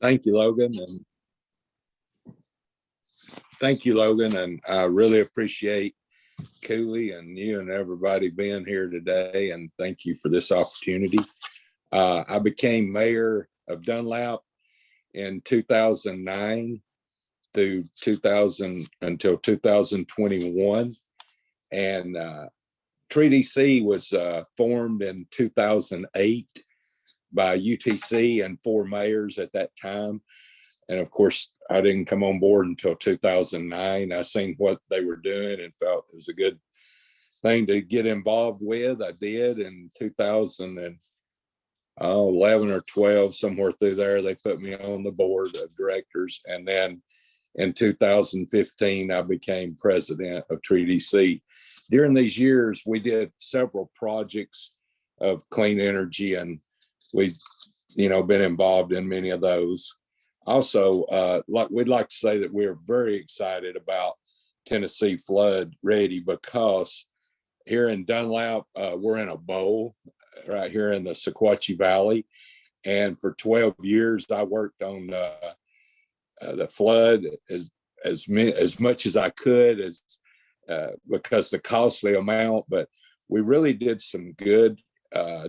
Thank you, Logan, and I really appreciate Cooley and you and everybody being here today, and thank you for this opportunity. I became mayor of Dunlap in 2009 through 2000 until 2021, and Treaty C was formed in 2008 by UTC and 4 mayors at that time. And of course, I didn't come on board until 2009. I seen what they were doing and felt it was a good thing to get involved with. I did in 2011 or 12, somewhere through there. They put me on the board of directors. And then in 2015, I became president of Treaty C. During these years, we did several projects of clean energy, and we've been involved in many of those. Also, we'd like to say that we're very excited about Tennessee Flood Ready, because here in Dunlap, we're in a bowl right here in the Sequatchie Valley. And for 12 years, I worked on the flood as much as I could, because the costly amount, but we really did some good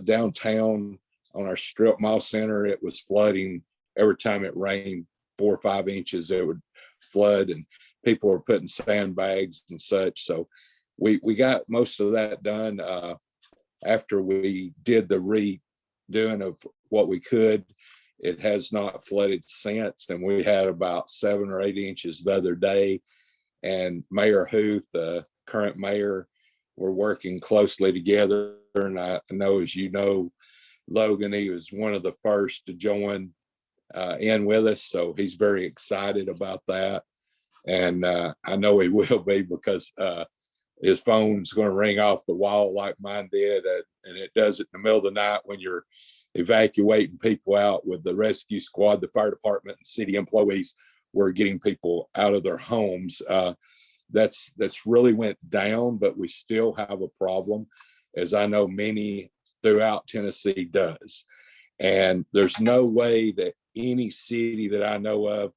downtown on our strip mall center. It was flooding every time it rained 4 or 5 inches, it would flood, and people were putting sandbags and such. So we got most of that done after we did the redoing of what we could. It has not flooded since, and we had about 7 or 8 inches the other day. And Mayor Huth, the current mayor, we're working closely together. And I know, as you know, Logan, he was one of the first to join in with us, so he's very excited about that. And I know he will be, because his phone's going to ring off the wall like mine did, and it does it in the middle of the night when you're evacuating people out with the rescue squad, the fire department, and city employees. We're getting people out of their homes. That's really went down, but we still have a problem, as I know many throughout Tennessee does. And there's no way that any city that I know of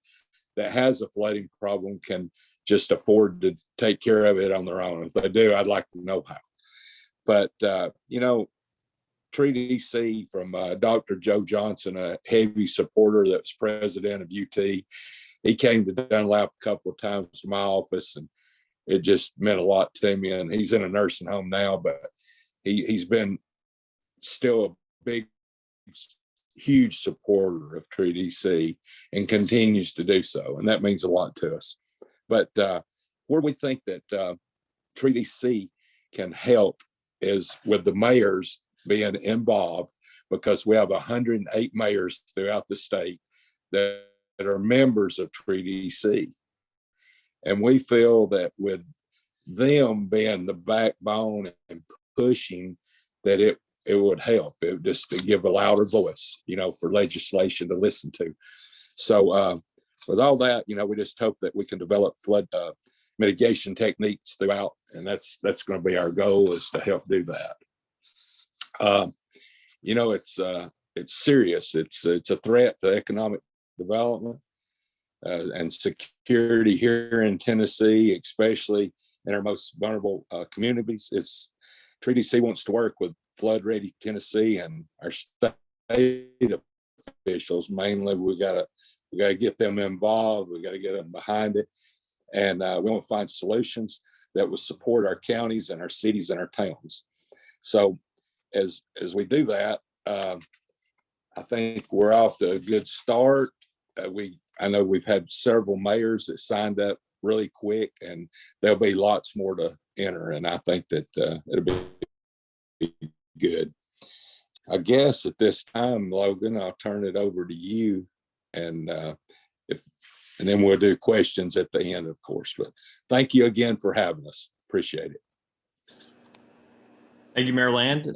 that has a flooding problem can just afford to take care of it on their own. If they do, I'd like to know how. But, Treaty C, from Dr. Joe Johnson, a heavy supporter that was president of UT, he came to Dunlap a couple of times to my office, and it just meant a lot to me. And he's in a nursing home now, but he's been still a big, huge supporter of Treaty C and continues to do so. And that means a lot to us. But where we think that Treaty C can help is with the mayors being involved, because we have 108 mayors throughout the state that are members of Treaty C. And we feel that with them being the backbone and pushing, that it would help it just to give a louder voice, for legislation to listen to. So with all that, we just hope that we can develop flood mitigation techniques throughout, and that's going to be our goal, is to help do that. It's serious. It's a threat to economic development and security here in Tennessee, especially in our most vulnerable communities. Treaty C wants to work with Flood Ready Tennessee and our state officials. Mainly, we got to get them involved. We got to get them behind it, and we want to find solutions that will support our counties and our cities and our towns. So, as we do that, I think we're off to a good start. I know we've had several mayors that signed up really quick, and there'll be lots more to enter. And I think that it'll be good. I guess at this time, Logan, I'll turn it over to you, and then we'll do questions at the end, of course. But thank you again for having us. Appreciate it. Thank you, Mayor Land.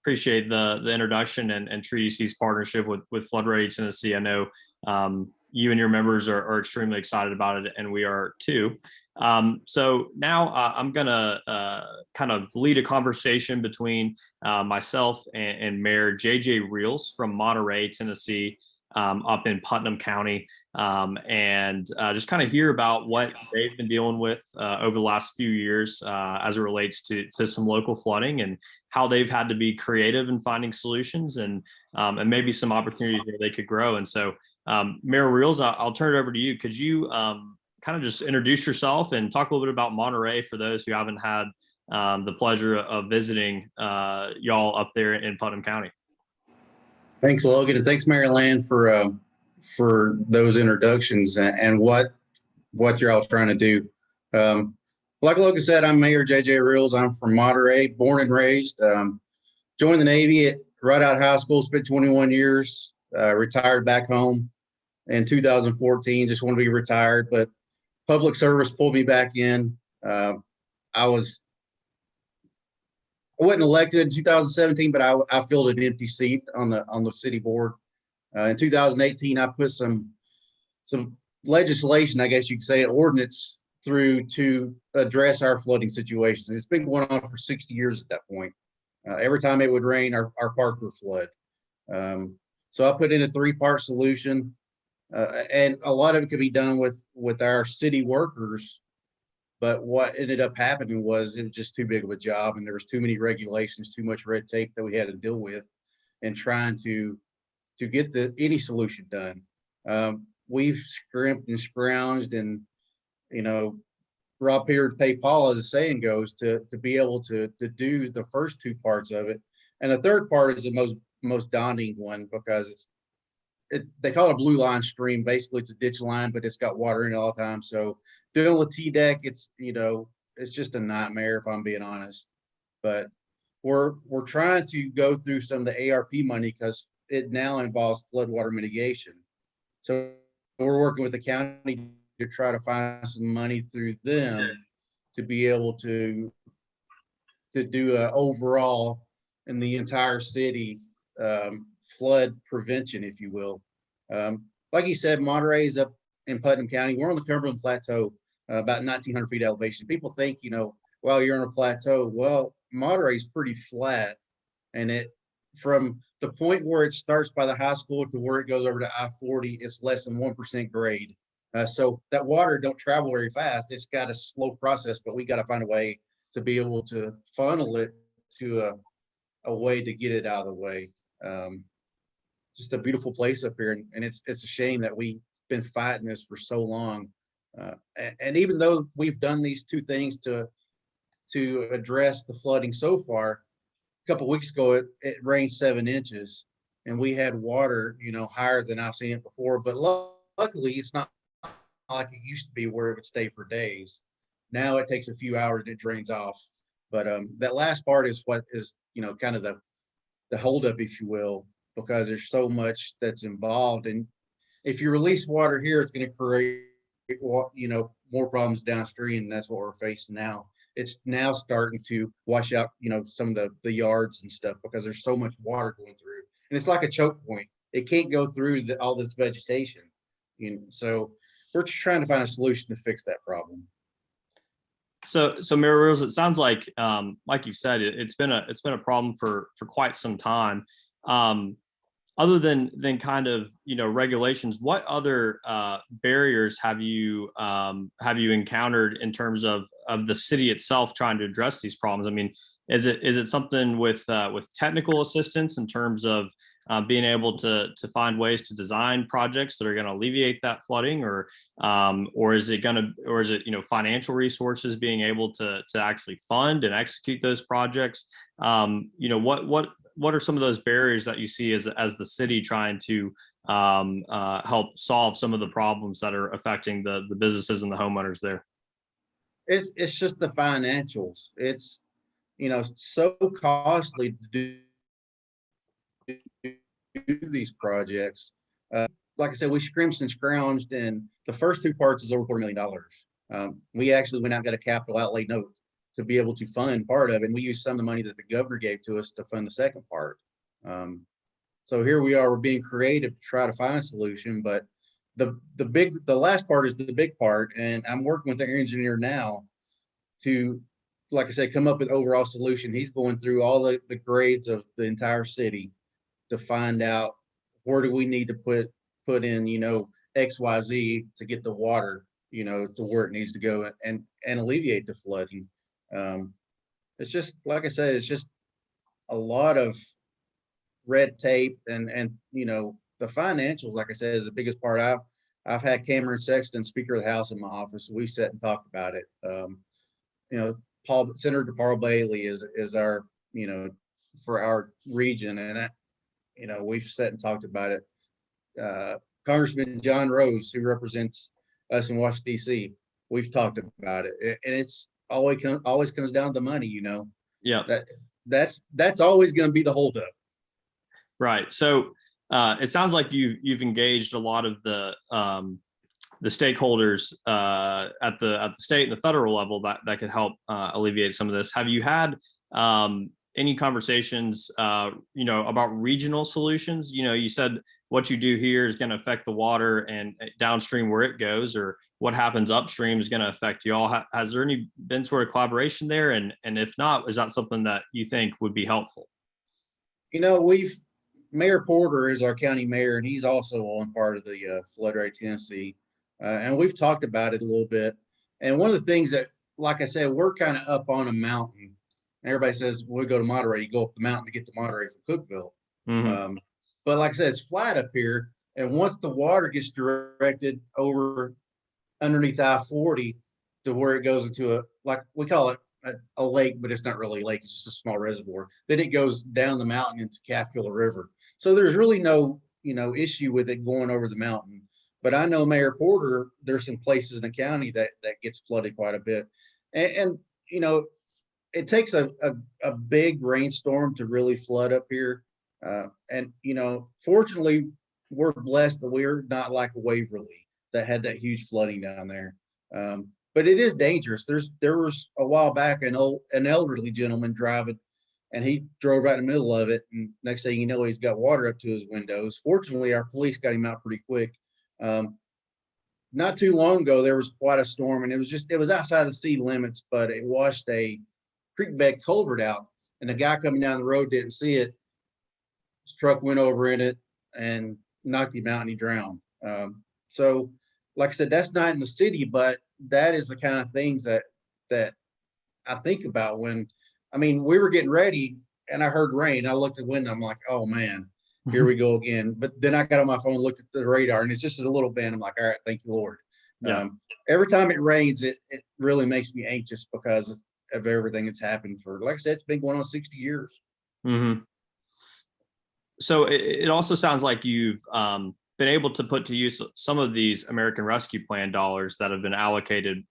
Appreciate the introduction and Treaty C's partnership with Flood Ready Tennessee. I know you and your members are extremely excited about it, and we are too. So now I'm gonna kind of lead a conversation between myself and Mayor J.J. Reels from Monterey, Tennessee. up in Putnam County, and just kind of hear about what they've been dealing with over the last few years as it relates to some local flooding, and how they've had to be creative in finding solutions, and maybe some opportunities where they could grow. And so, Mayor Reels, I'll turn it over to you. Could you kind of just introduce yourself and talk a little bit about Monterey for those who haven't had the pleasure of visiting y'all up there in Putnam County? Thanks, Logan, and thanks, Mary Land, for those introductions and what you're all trying to do. Like Logan said, I'm Mayor J.J. Reels. I'm from Monterey, born and raised. Joined the Navy right out of high school, spent 21 years, retired back home in 2014, just wanted to be retired, but public service pulled me back in. I wasn't elected in 2017, but I filled an empty seat on the city board. In 2018, I put some legislation, I guess you could say, an ordinance through to address our flooding situation. It's been going on for 60 years at that point. Every time it would rain, our park would flood. So I put in a 3-part solution, and a lot of it could be done with our city workers. But what ended up happening was it was just too big of a job, and there was too many regulations, too much red tape that we had to deal with, and trying to get any solution done. We've scrimped and scrounged, and Rob Peter pay Paul, as the saying goes, to be able to do the first 2 parts of it, and the third part is the most daunting one, because they call it a blue line stream. Basically, it's a ditch line, but it's got water in it all the time. So doing with T-deck, it's just a nightmare, if I'm being honest. But we're trying to go through some of the ARP money, because it now involves floodwater mitigation. So we're working with the county to try to find some money through them to be able to do a overall in the entire city flood prevention, if you will. Like you said, Monterey is up in Putnam County. We're on the Cumberland Plateau, about 1,900 feet elevation. People think, well, you're on a plateau. Well, Monterey is pretty flat, and from the point where it starts by the high school to where it goes over to I-40, it's less than 1% grade. So that water don't travel very fast. It's got a slow process, but we got to find a way to be able to funnel it to a way to get it out of the way. Just a beautiful place up here, and it's a shame that we've been fighting this for so long. And even though we've done these 2 things to address the flooding so far, a couple of weeks ago it rained 7 inches, and we had water higher than I've seen it before. But luckily, it's not like it used to be where it would stay for days. Now it takes a few hours and it drains off. But that last part is what is kind of the holdup, if you will, because there's so much that's involved. And if you release water here, it's going to create more problems downstream, and that's what we're facing now. It's now starting to wash out some of the yards and stuff, because there's so much water going through, and it's like a choke point. It can't go through all this vegetation. So we're just trying to find a solution to fix that problem. So Mayor Reels, it sounds like you said, it's been a problem for quite some time. Other than kind of regulations, what other barriers have you encountered in terms of the city itself trying to address these problems? I mean, is it something with technical assistance in terms of being able to find ways to design projects that are going to alleviate that flooding, or is it financial resources, being able to actually fund and execute those projects? What are some of those barriers that you see as the city trying to help solve some of the problems that are affecting the businesses and the homeowners there? It's just the financials. It's so costly to do these projects. Like I said, we scrimped and scrounged, and the first 2 parts is over $250,000. We actually went out and got a capital outlay note to be able to fund part of it, and we used some of the money that the governor gave to us to fund the second part. So here we are, we're being creative to try to find a solution, but the last part is the big part, and I'm working with our engineer now to, like I said, come up with an overall solution. He's going through all the grades of the entire city to find out where do we need to put put in, XYZ to get the water, to where it needs to go and alleviate the flooding. It's just, like I said, it's just a lot of red tape and the financials, like I said, is the biggest part. I've had Cameron Sexton, Speaker of the House, in my office. We've sat and talked about it. Senator Paul Bailey is our, for our region, and we've sat and talked about it. Congressman John Rose, who represents us in Washington D.C., we've talked about it, and it's always comes down to money. Yeah, that's always going to be the holdup. Right. So it sounds like you've engaged a lot of the stakeholders at the state and the federal level that could help alleviate some of this. Have you had any conversations, about regional solutions? You said what you do here is going to affect the water, and downstream where it goes, or what happens upstream is going to affect you all. Has there been sort of collaboration there? And if not, is that something that you think would be helpful? Mayor Porter is our county mayor, and he's also on part of the Flood Rate Tennessee. And we've talked about it a little bit. And one of the things that, like I said, we're kind of up on a mountain. Everybody says, we go to Monterey, you go up the mountain to get to Monterey from Cookeville. Mm-hmm. But like I said, it's flat up here. And once the water gets directed over underneath I-40 to where it goes into like we call it a lake, but it's not really a lake, it's just a small reservoir. Then it goes down the mountain into Caterpillar River. So there's really no, issue with it going over the mountain. But I know Mayor Porter, there's some places in the county that gets flooded quite a bit. And it takes a big rainstorm to really flood up here. And fortunately, we're blessed that we're not like Waverly that had that huge flooding down there. But it is dangerous. There was a while back an elderly gentleman driving, and he drove right in the middle of it. And next thing you know, he's got water up to his windows. Fortunately, our police got him out pretty quick. Not too long ago, there was quite a storm, and it was outside the city limits, but it washed a creek bed culvert out, and the guy coming down the road didn't see it. His truck went over in it and knocked him out, and he drowned. So, like I said, that's not in the city, but that is the kind of things that I think about when, we were getting ready, and I heard rain. I looked at the window. I'm like, oh man, here we go again. But then I got on my phone and looked at the radar, and it's just a little bit. I'm like, all right, thank you, Lord. Yeah. Every time it rains, it really makes me anxious because of everything that's happened for, like I said, it's been going on 60 years. Mm-hmm. So it also sounds like you've been able to put to use some of these American Rescue Plan dollars that have been allocated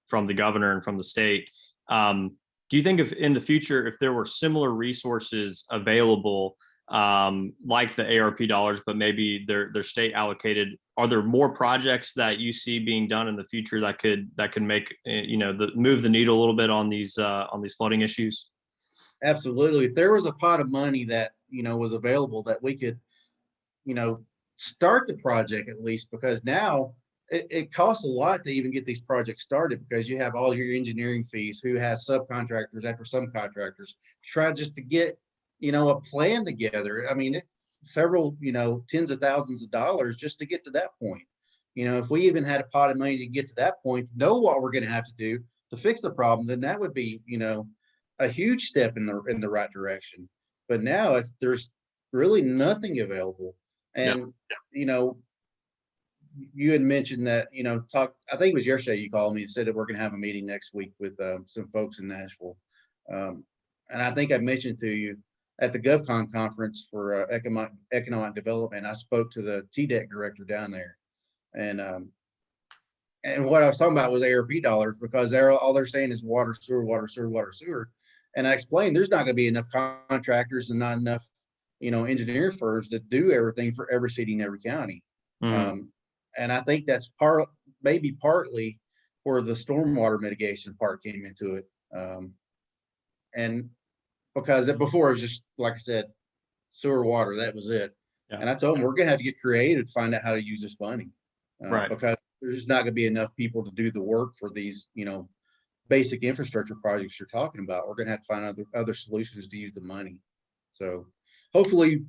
from the governor and from the state. Do you think if in the future, if there were similar resources available, like the ARP dollars, but maybe they're state allocated, are there more projects that you see being done in the future that could make move the needle a little bit on these flooding issues? Absolutely. If there was a pot of money that was available that we could start the project at least, because now it costs a lot to even get these projects started, because you have all your engineering fees, who has subcontractors after subcontractors, try just to get a plan together. It's several tens of thousands of dollars just to get to that point. If we even had a pot of money to get to that point, know what we're going to have to do to fix the problem, then that would be a huge step in the right direction. But now there's really nothing available. And you had mentioned that I think it was yesterday you called me and said that we're going to have a meeting next week with some folks in Nashville. And I think I mentioned to you at the GovCon conference for economic development, I spoke to the TDEC director down there, and what I was talking about was ARP dollars, because all they're saying is water, sewer, water, sewer, water, sewer. And I explained there's not going to be enough contractors and not enough engineering firms to do everything for every city in every county. Mm-hmm. And I think that's maybe partly where the stormwater mitigation part came into it. And because before it was just, like I said, sewer, water, that was it. Yeah. And I told them we're going to have to get creative to find out how to use this money. Right. Because there's not going to be enough people to do the work for these, basic infrastructure projects you're talking about. We're going to have to find other solutions to use the money. So hopefully,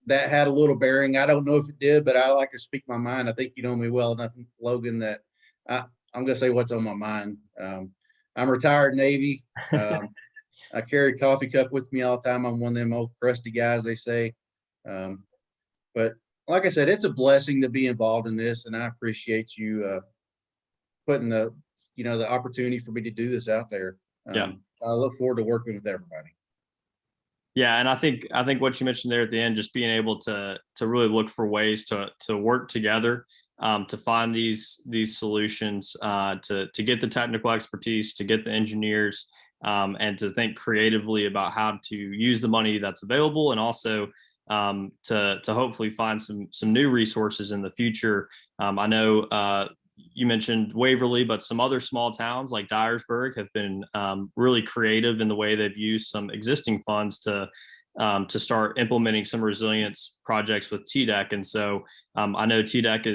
that had a little bearing. I don't know if it did, but I like to speak my mind. I think you know me well enough, Logan, that I'm going to say what's on my mind. I'm retired Navy. I carry a coffee cup with me all the time. I'm one of them old crusty guys, they say. But like I said, it's a blessing to be involved in this, and I appreciate you putting the opportunity for me to do this out there. Yeah. I look forward to working with everybody. Yeah, and I think what you mentioned there at the end, just being able to really look for ways to work together, to find these solutions, to get the technical expertise, to get the engineers, and to think creatively about how to use the money that's available, and also to hopefully find some new resources in the future. I know you mentioned Waverly, but some other small towns like Dyersburg have been really creative in the way they've used some existing funds to start implementing some resilience projects with TDEC. And so I know TDEC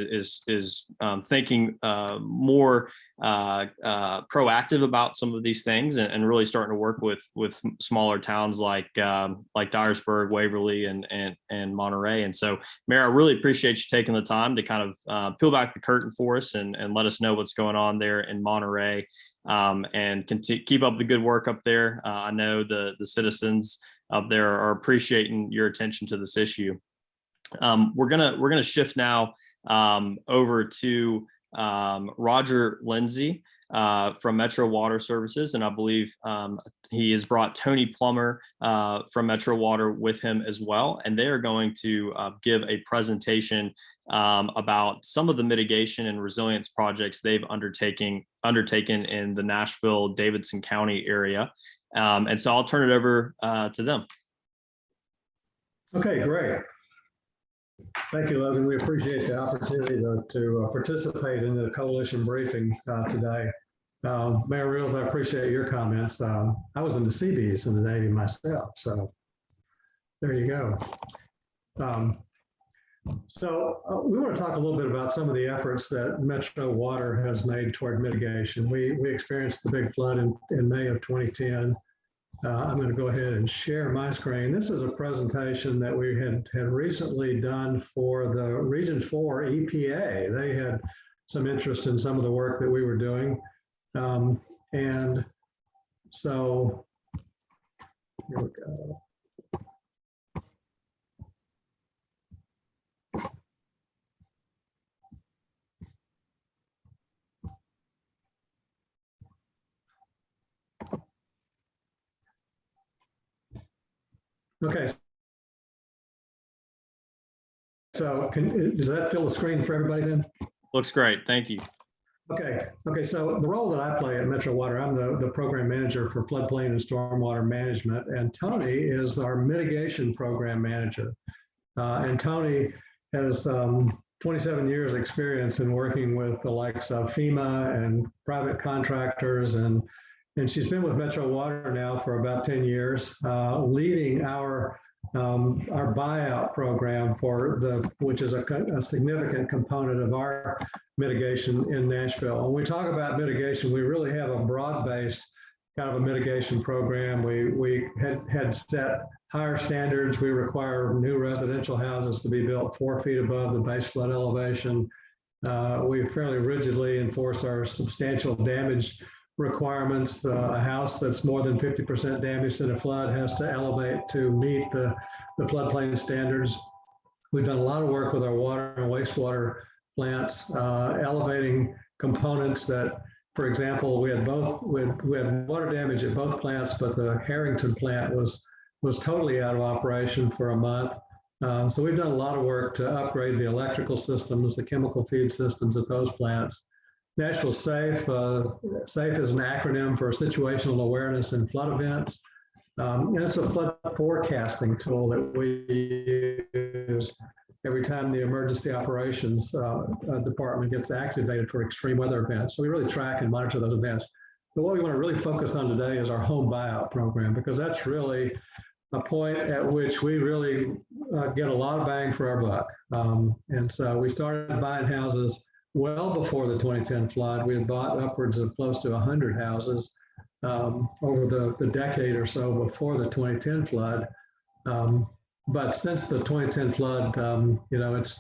is thinking more proactive about some of these things, and really starting to work with smaller towns like Dyersburg, Waverly, and Monterey. And so, Mayor, I really appreciate you taking the time to kind of peel back the curtain for us and let us know what's going on there in Monterey, and keep up the good work up there. I know the citizens up there are appreciating your attention to this issue. We're gonna shift now over to Roger Lindsey from Metro Water Services, and I believe he has brought Tony Plummer from Metro Water with him as well, and they are going to give a presentation about some of the mitigation and resilience projects they've undertaken in the Nashville, Davidson County area. And so I'll turn it over to them. Okay, great. Thank you, Logan. We appreciate the opportunity to participate in the coalition briefing today. Mayor Reels, I appreciate your comments. I was in the Seabees in the Navy myself, so there you go. We want to talk a little bit about some of the efforts that Metro Water has made toward mitigation. We experienced the big flood in May of 2010. I'm going to go ahead and share my screen. This is a presentation that we had recently done for the Region 4 EPA. They had some interest in some of the work that we were doing. And so here we go. Okay. So does that fill the screen for everybody then? Looks great. Thank you. Okay. So the role that I play at Metro Water, I'm the program manager for floodplain and stormwater management, and Tony is our mitigation program manager. And Tony has 27 years experience in working with the likes of FEMA and private contractors, and she's been with Metro Water now for about 10 years, leading our buyout program which is a significant component of our mitigation in Nashville. When we talk about mitigation, we really have a broad-based kind of a mitigation program. We had set higher standards. We require new residential houses to be built 4 feet above the base flood elevation. We fairly rigidly enforce our substantial damage requirements. A house that's more than 50% damaged in a flood has to elevate to meet the floodplain standards. We've done a lot of work with our water and wastewater plants, elevating components that, for example, we had water damage at both plants, but the Harrington plant was totally out of operation for a month. So we've done a lot of work to upgrade the electrical systems, the chemical feed systems at those plants. Nashville SAFE. SAFE is an acronym for Situational Awareness in Flood Events. And it's a flood forecasting tool that we use every time the emergency operations department gets activated for extreme weather events. So we really track and monitor those events. But what we want to really focus on today is our home buyout program, because that's really a point at which we really get a lot of bang for our buck. And so we started buying houses well before the 2010 flood. We had bought upwards of close to 100 houses over the decade or so before the 2010 flood. But since the 2010 flood,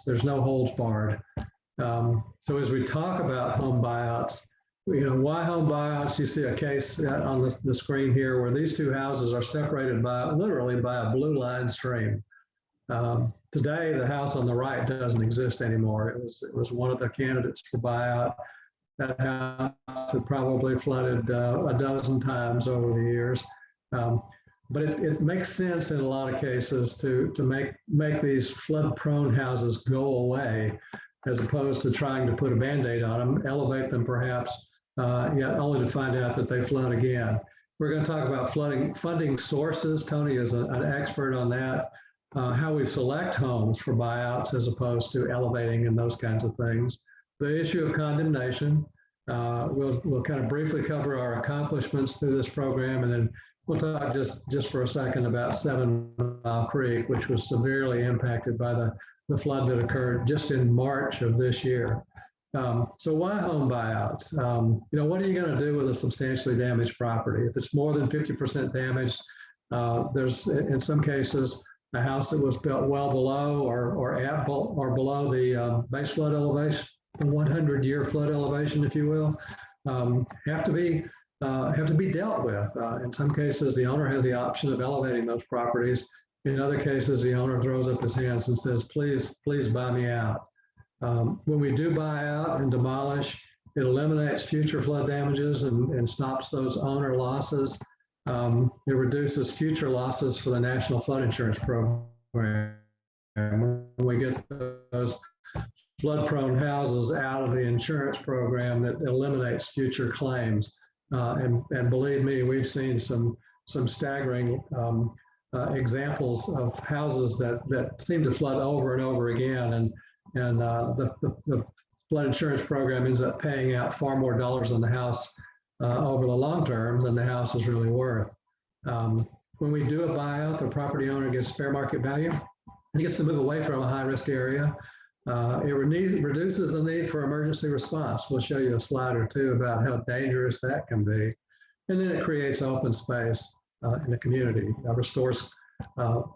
there's no holds barred. So as we talk about home buyouts, why home buyouts? You see a case on the screen here where these two houses are separated literally by a blue line stream. Today, the house on the right doesn't exist anymore. It was one of the candidates for buyout. That house had probably flooded a dozen times over the years. But it makes sense in a lot of cases to make these flood-prone houses go away, as opposed to trying to put a Band-Aid on them, elevate them perhaps, yet only to find out that they flood again. We're going to talk about funding sources. Tony is an expert on that, how we select homes for buyouts as opposed to elevating and those kinds of things. The issue of condemnation. We'll kind of briefly cover our accomplishments through this program, and then we'll talk just for a second about 7 Mile Creek, which was severely impacted by the flood that occurred just in March of this year. So why home buyouts? What are you going to do with a substantially damaged property? If it's more than 50% damaged, there's in some cases a house that was built well below or below the base flood elevation, the 100-year flood elevation, if you will, have to be dealt with. In some cases, the owner has the option of elevating those properties. In other cases, the owner throws up his hands and says, please buy me out. When we do buy out and demolish, it eliminates future flood damages and stops those owner losses. It reduces future losses for the National Flood Insurance Program. When we get those flood-prone houses out of the insurance program, that eliminates future claims. And believe me, we've seen some staggering examples of houses that seem to flood over and over again, and the flood insurance program ends up paying out far more dollars on the house over the long term than the house is really worth. When we do a buyout, the property owner gets fair market value and gets to move away from a high-risk area. It reduces the need for emergency response. We'll show you a slide or two about how dangerous that can be. And then it creates open space in the community. It restores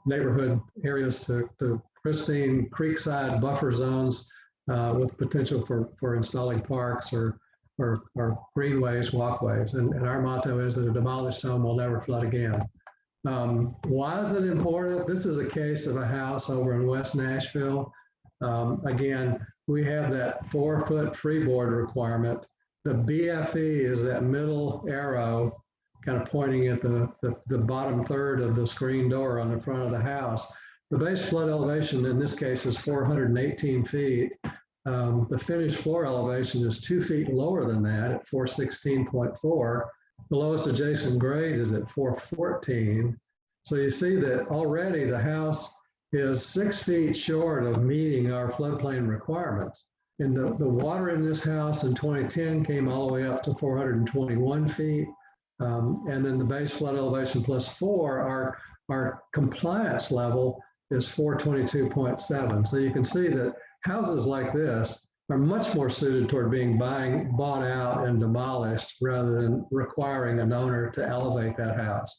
neighborhood areas to pristine creekside buffer zones with potential for installing parks or greenways, walkways. And our motto is that a demolished home will never flood again. Why is it important? This is a case of a house over in West Nashville. Again, we have that 4-foot freeboard requirement. The BFE is that middle arrow kind of pointing at the bottom third of the screen door on the front of the house. The base flood elevation in this case is 418 feet. The finished floor elevation is 2 feet lower than that at 416.4. The lowest adjacent grade is at 414. So you see that already the house is 6 feet short of meeting our floodplain requirements. And the water in this house in 2010 came all the way up to 421 feet. And then the base flood elevation plus 4, our compliance level is 422.7. So you can see that houses like this are much more suited toward being bought out and demolished rather than requiring an owner to elevate that house.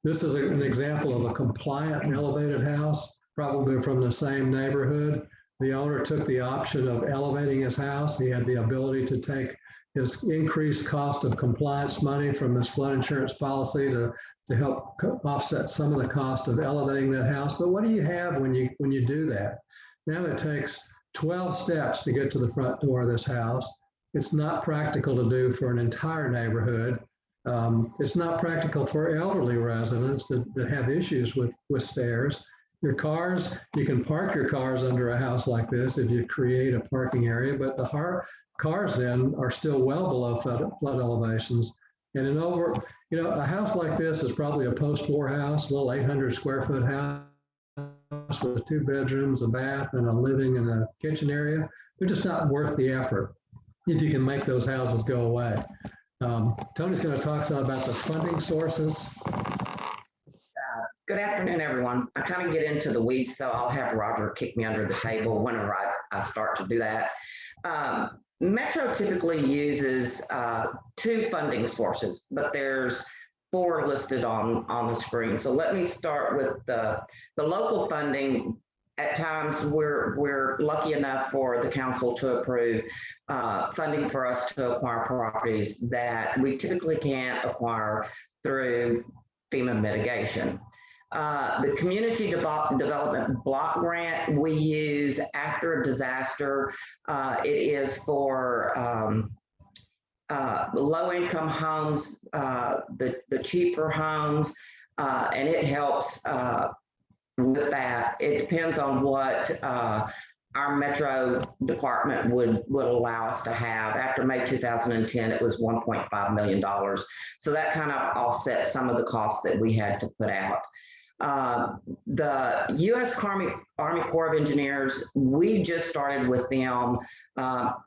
This is an example of a compliant elevated house, probably from the same neighborhood. The owner took the option of elevating his house. He had the ability to take his increased cost of compliance money from this flood insurance policy to help offset some of the cost of elevating that house. But what do you have when you do that? Now it takes 12 steps to get to the front door of this house. It's not practical to do for an entire neighborhood. It's not practical for elderly residents that have issues with stairs. Your cars, you can park your cars under a house like this if you create a parking area, but the cars then are still well below flood elevations. And a house like this is probably a post-war house, a little 800 square foot house with 2 bedrooms, a bath, and a living and a kitchen area. They're just not worth the effort if you can make those houses go away. Tony's going to talk some about the funding sources. Good afternoon, everyone. I kind of get into the weeds, so I'll have Roger kick me under the table whenever I start to do that. Metro typically uses 2 funding sources, but there's four listed on the screen. So let me start with the local funding. At times, we're lucky enough for the council to approve funding for us to acquire properties that we typically can't acquire through FEMA mitigation. The community development block grant we use after a disaster. It is for low-income homes, the cheaper homes, and it helps with that. It depends on what our metro department would allow us to have. After May 2010, it was $1.5 million. So that kind of offsets some of the costs that we had to put out. The U.S. Army Corps of Engineers, we just started with them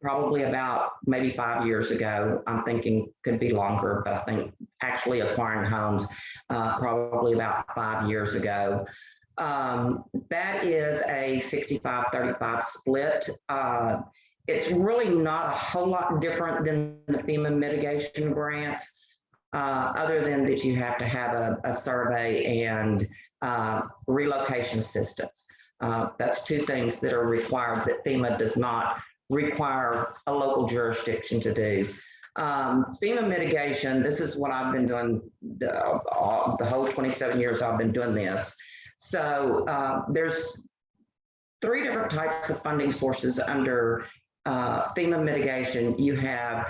probably about maybe 5 years ago. I'm thinking could be longer, but I think actually acquiring homes probably about 5 years ago. That is a 65-35 split. It's really not a whole lot different than the FEMA mitigation grants, other than that you have to have a survey and relocation assistance. That's two things that are required that FEMA does not require a local jurisdiction to do. FEMA mitigation, this is what I've been doing the whole 27 years I've been doing this. So there's three different types of funding sources under FEMA mitigation. You have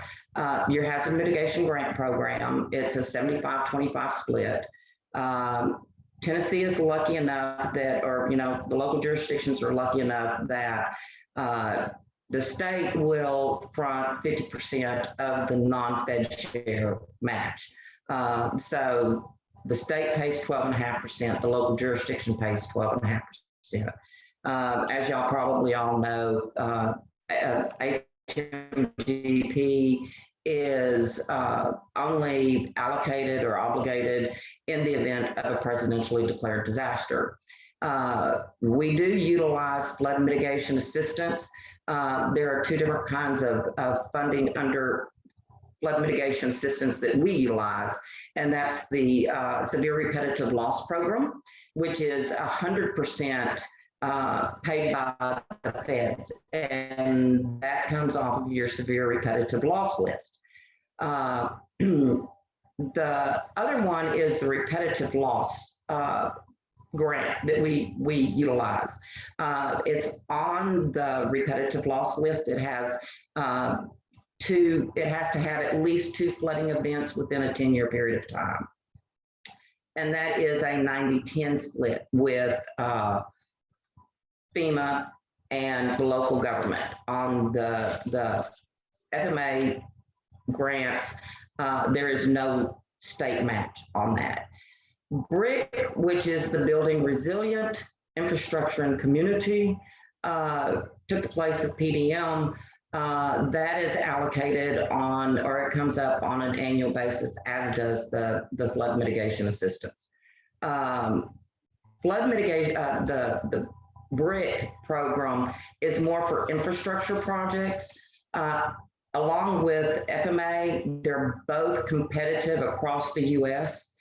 your hazard mitigation grant program. It's a 75-25 split. Tennessee is lucky enough that, or the local jurisdictions are lucky enough that the state will front 50% of the non-fed share match. So the state pays 12.5%, the local jurisdiction pays 12.5%. As y'all probably all know, HMGP is only allocated or obligated in the event of a presidentially declared disaster. We do utilize flood mitigation assistance. There are two different kinds of funding under flood mitigation assistance that we utilize, and that's the severe repetitive loss program, which is 100% paid by the feds, and that comes off of your severe repetitive loss list. The other one is the repetitive loss grant that we utilize. It's on the repetitive loss list. It has it has to have at least 2 flooding events within a 10-year period of time. And that is a 90-10 split with FEMA and the local government. On the FMA grants, there is no state match on that. BRIC, which is the Building Resilient Infrastructure and Community, took the place of PDM. That is allocated on, or it comes up on an annual basis, as does the flood mitigation assistance. Flood mitigation, the BRIC program is more for infrastructure projects. Along with FMA, they're both competitive across the U.S.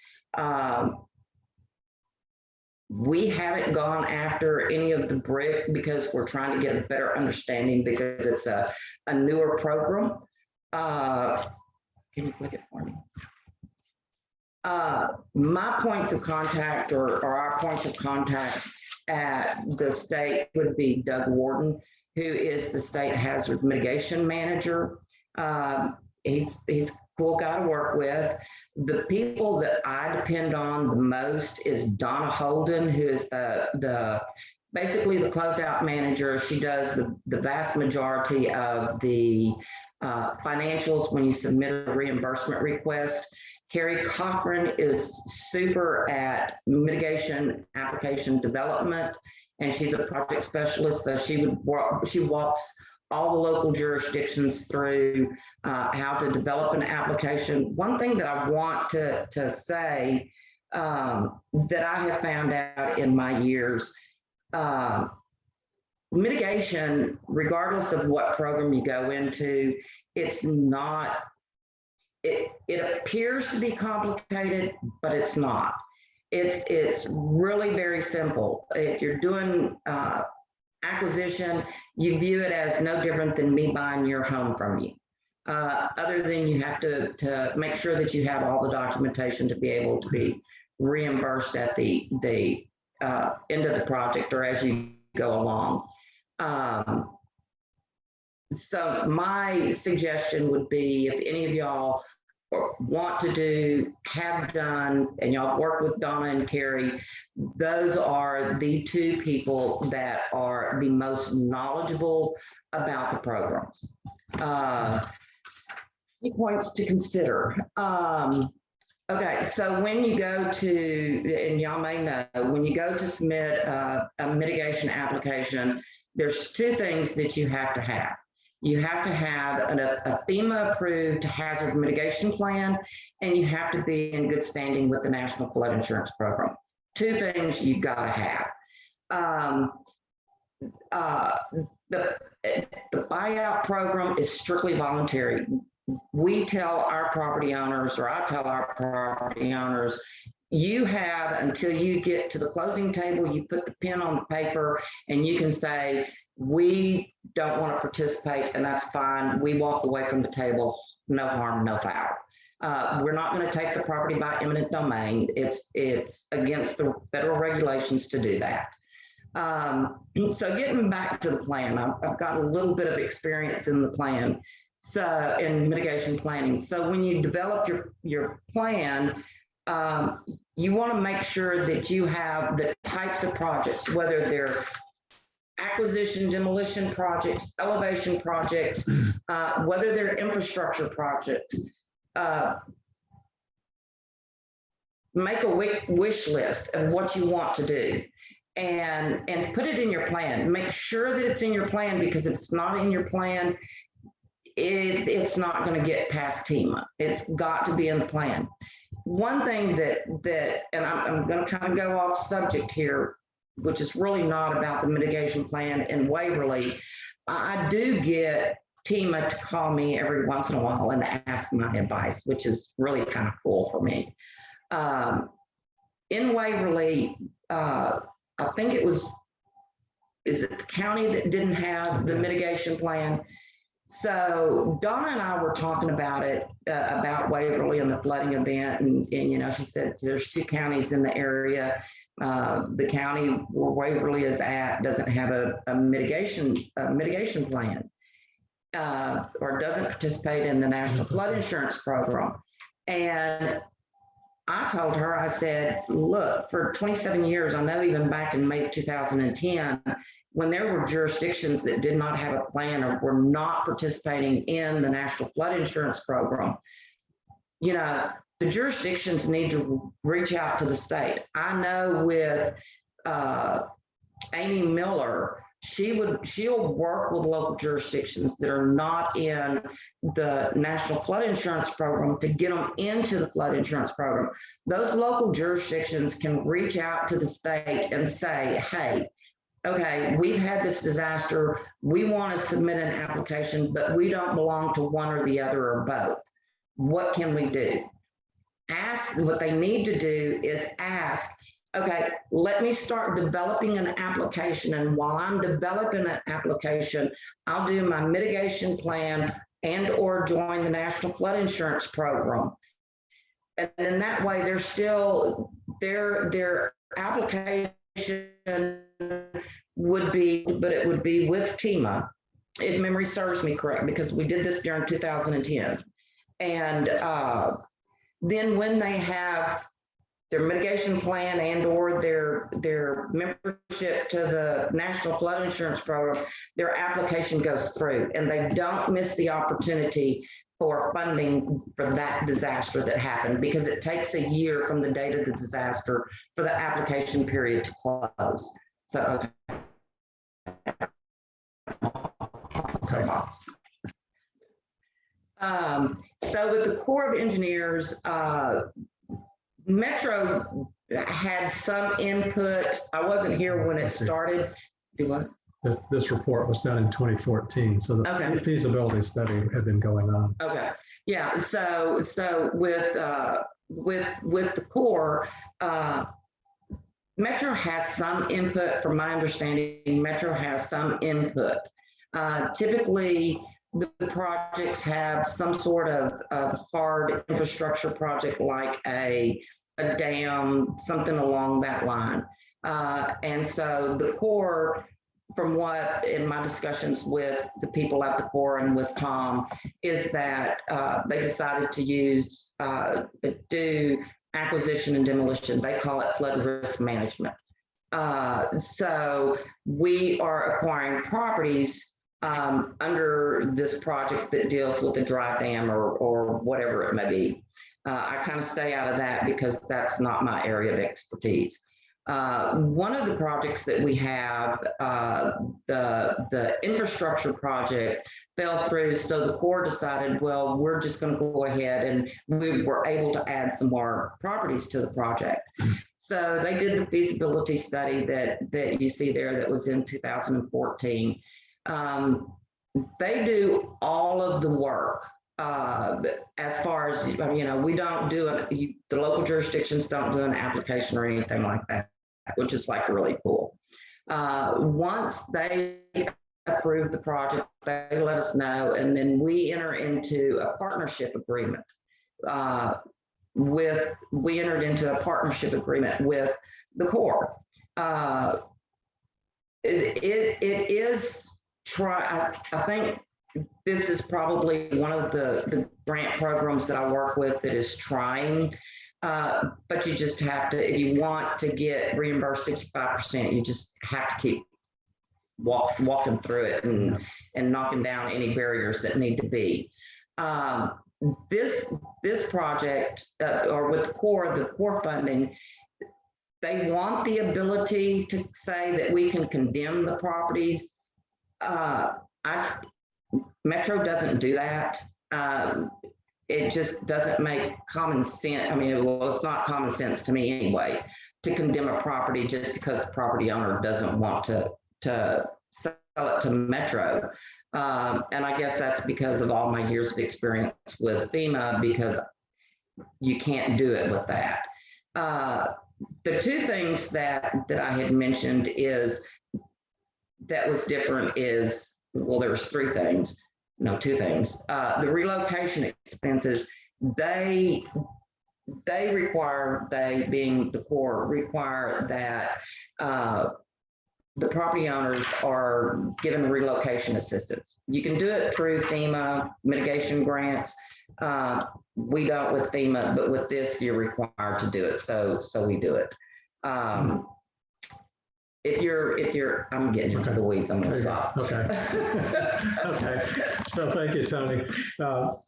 We haven't gone after any of the BRIC because we're trying to get a better understanding, because it's a newer program. Can you click it for me? My points of contact, or our points of contact at the state, would be Doug Warden, who is the state hazard mitigation manager. He's a cool guy to work with. The people that I depend on the most is Donna Holden, who is basically the closeout manager. She does the vast majority of the financials when you submit a reimbursement request. Carrie Cochran is super at mitigation application development, and she's a project specialist. So she walks all the local jurisdictions through how to develop an application. One thing that I want to say that I have found out in my years, mitigation, regardless of what program you go into, it's not it appears to be complicated, but it's not. It's really very simple. If you're doing acquisition, you view it as no different than me buying your home from you. Other than you have to make sure that you have all the documentation to be able to be reimbursed at the end of the project or as you go along. So my suggestion would be, if any of y'all want to do, have done, and y'all work with Donna and Carrie, those are the two people that are the most knowledgeable about the programs. Key points to consider. Okay, so when you go to, and y'all may know, when you go to submit a mitigation application, there's two things that you have to have. You have to have a FEMA-approved hazard mitigation plan, and you have to be in good standing with the National Flood Insurance Program. Two things you gotta have. The buyout program is strictly voluntary. We tell our property owners, or I tell our property owners, you have until you get to the closing table, you put the pen on the paper, and you can say, we don't want to participate, and that's fine. We walk away from the table, no harm, no foul. We're not going to take the property by eminent domain. It's against the federal regulations to do that. So getting back to the plan, I've got a little bit of experience in the plan, so in mitigation planning. So when you develop your plan, you want to make sure that you have the types of projects, whether they're acquisition, demolition projects, elevation projects, whether they're infrastructure projects. Make a wish list of what you want to do and put it in your plan. Make sure that it's in your plan, because if it's not in your plan, it's not going to get past TEMA. It's got to be in the plan. One thing that and I'm going to kind of go off subject here, which is really not about the mitigation plan in Waverly. I do get TEMA to call me every once in a while and ask my advice, which is really kind of cool for me. In Waverly, I think is it the county that didn't have the mitigation plan? So Donna and I were talking about it, about Waverly and the flooding event. And you know, she said there's two counties in the area. The county where Waverly is at doesn't have a mitigation plan, or doesn't participate in the National Flood Insurance Program. And I told her, I said, look, for 27 years, I know even back in May 2010, when there were jurisdictions that did not have a plan or were not participating in the National Flood Insurance Program, you know, the jurisdictions need to reach out to the state. I know with Amy Miller, she'll work with local jurisdictions that are not in the National Flood Insurance Program to get them into the flood insurance program. Those local jurisdictions can reach out to the state and say, hey, okay, we've had this disaster. We want to submit an application, but we don't belong to one or the other or both. What can we do? What they need to do is ask, okay, let me start developing an application. And while I'm developing an application, I'll do my mitigation plan and or join the National Flood Insurance Program. And then that way they're still, their application would be, but it would be with TEMA, if memory serves me correct, because we did this during 2010. And then when they have their mitigation plan and or their membership to the National Flood Insurance Program, their application goes through, and they don't miss the opportunity for funding for that disaster that happened, because it takes a year from the date of the disaster for the application period to close. So, okay. So with the Corps of Engineers, Metro had some input. I wasn't here when it started. Do what? This report was done in 2014, so the feasibility study had been going on. Okay. Yeah, so with the Corps, Metro has some input. From my understanding, Metro has some input. Typically, the projects have some sort of hard infrastructure project, like a dam, something along that line. And so the Corps, from what in my discussions with the people at the Corps and with Tom, is that they decided to do acquisition and demolition. They call it flood risk management. So we are acquiring properties under this project that deals with a dry dam or whatever it may be. I kind of stay out of that because that's not my area of expertise. One of the projects that we have, the infrastructure project fell through, so the Corps decided, well, we're just going to go ahead, and we were able to add some more properties to the project. So they did the feasibility study that you see there that was in 2014. They do all of the work. As far as, we don't do it, the local jurisdictions don't do an application or anything like that, which is like really cool. Once they approve the project, they let us know, and then we enter into a partnership agreement with the Corps. It is I think this is probably one of the grant programs that I work with that is trying, but you just have to, if you want to get reimbursed 65%, you just have to keep walking through it and knocking down any barriers that need to be. This project, or with the Corps funding, they want the ability to say that we can condemn the properties. Metro doesn't do that. It just doesn't make common sense. I mean, well, it's not common sense to me anyway, to condemn a property just because the property owner doesn't want to sell it to Metro. And I guess that's because of all my years of experience with FEMA, because you can't do it with that. The two things that I had mentioned that was different is, well, there was two things. The relocation expenses, they being the Corps, require that the property owners are given the relocation assistance. You can do it through FEMA mitigation grants. We don't with FEMA, but with this, you're required to do it. So we do it. If you're, I'm getting into the weeds, I'm gonna stop. Okay. Okay. So thank you, Tony.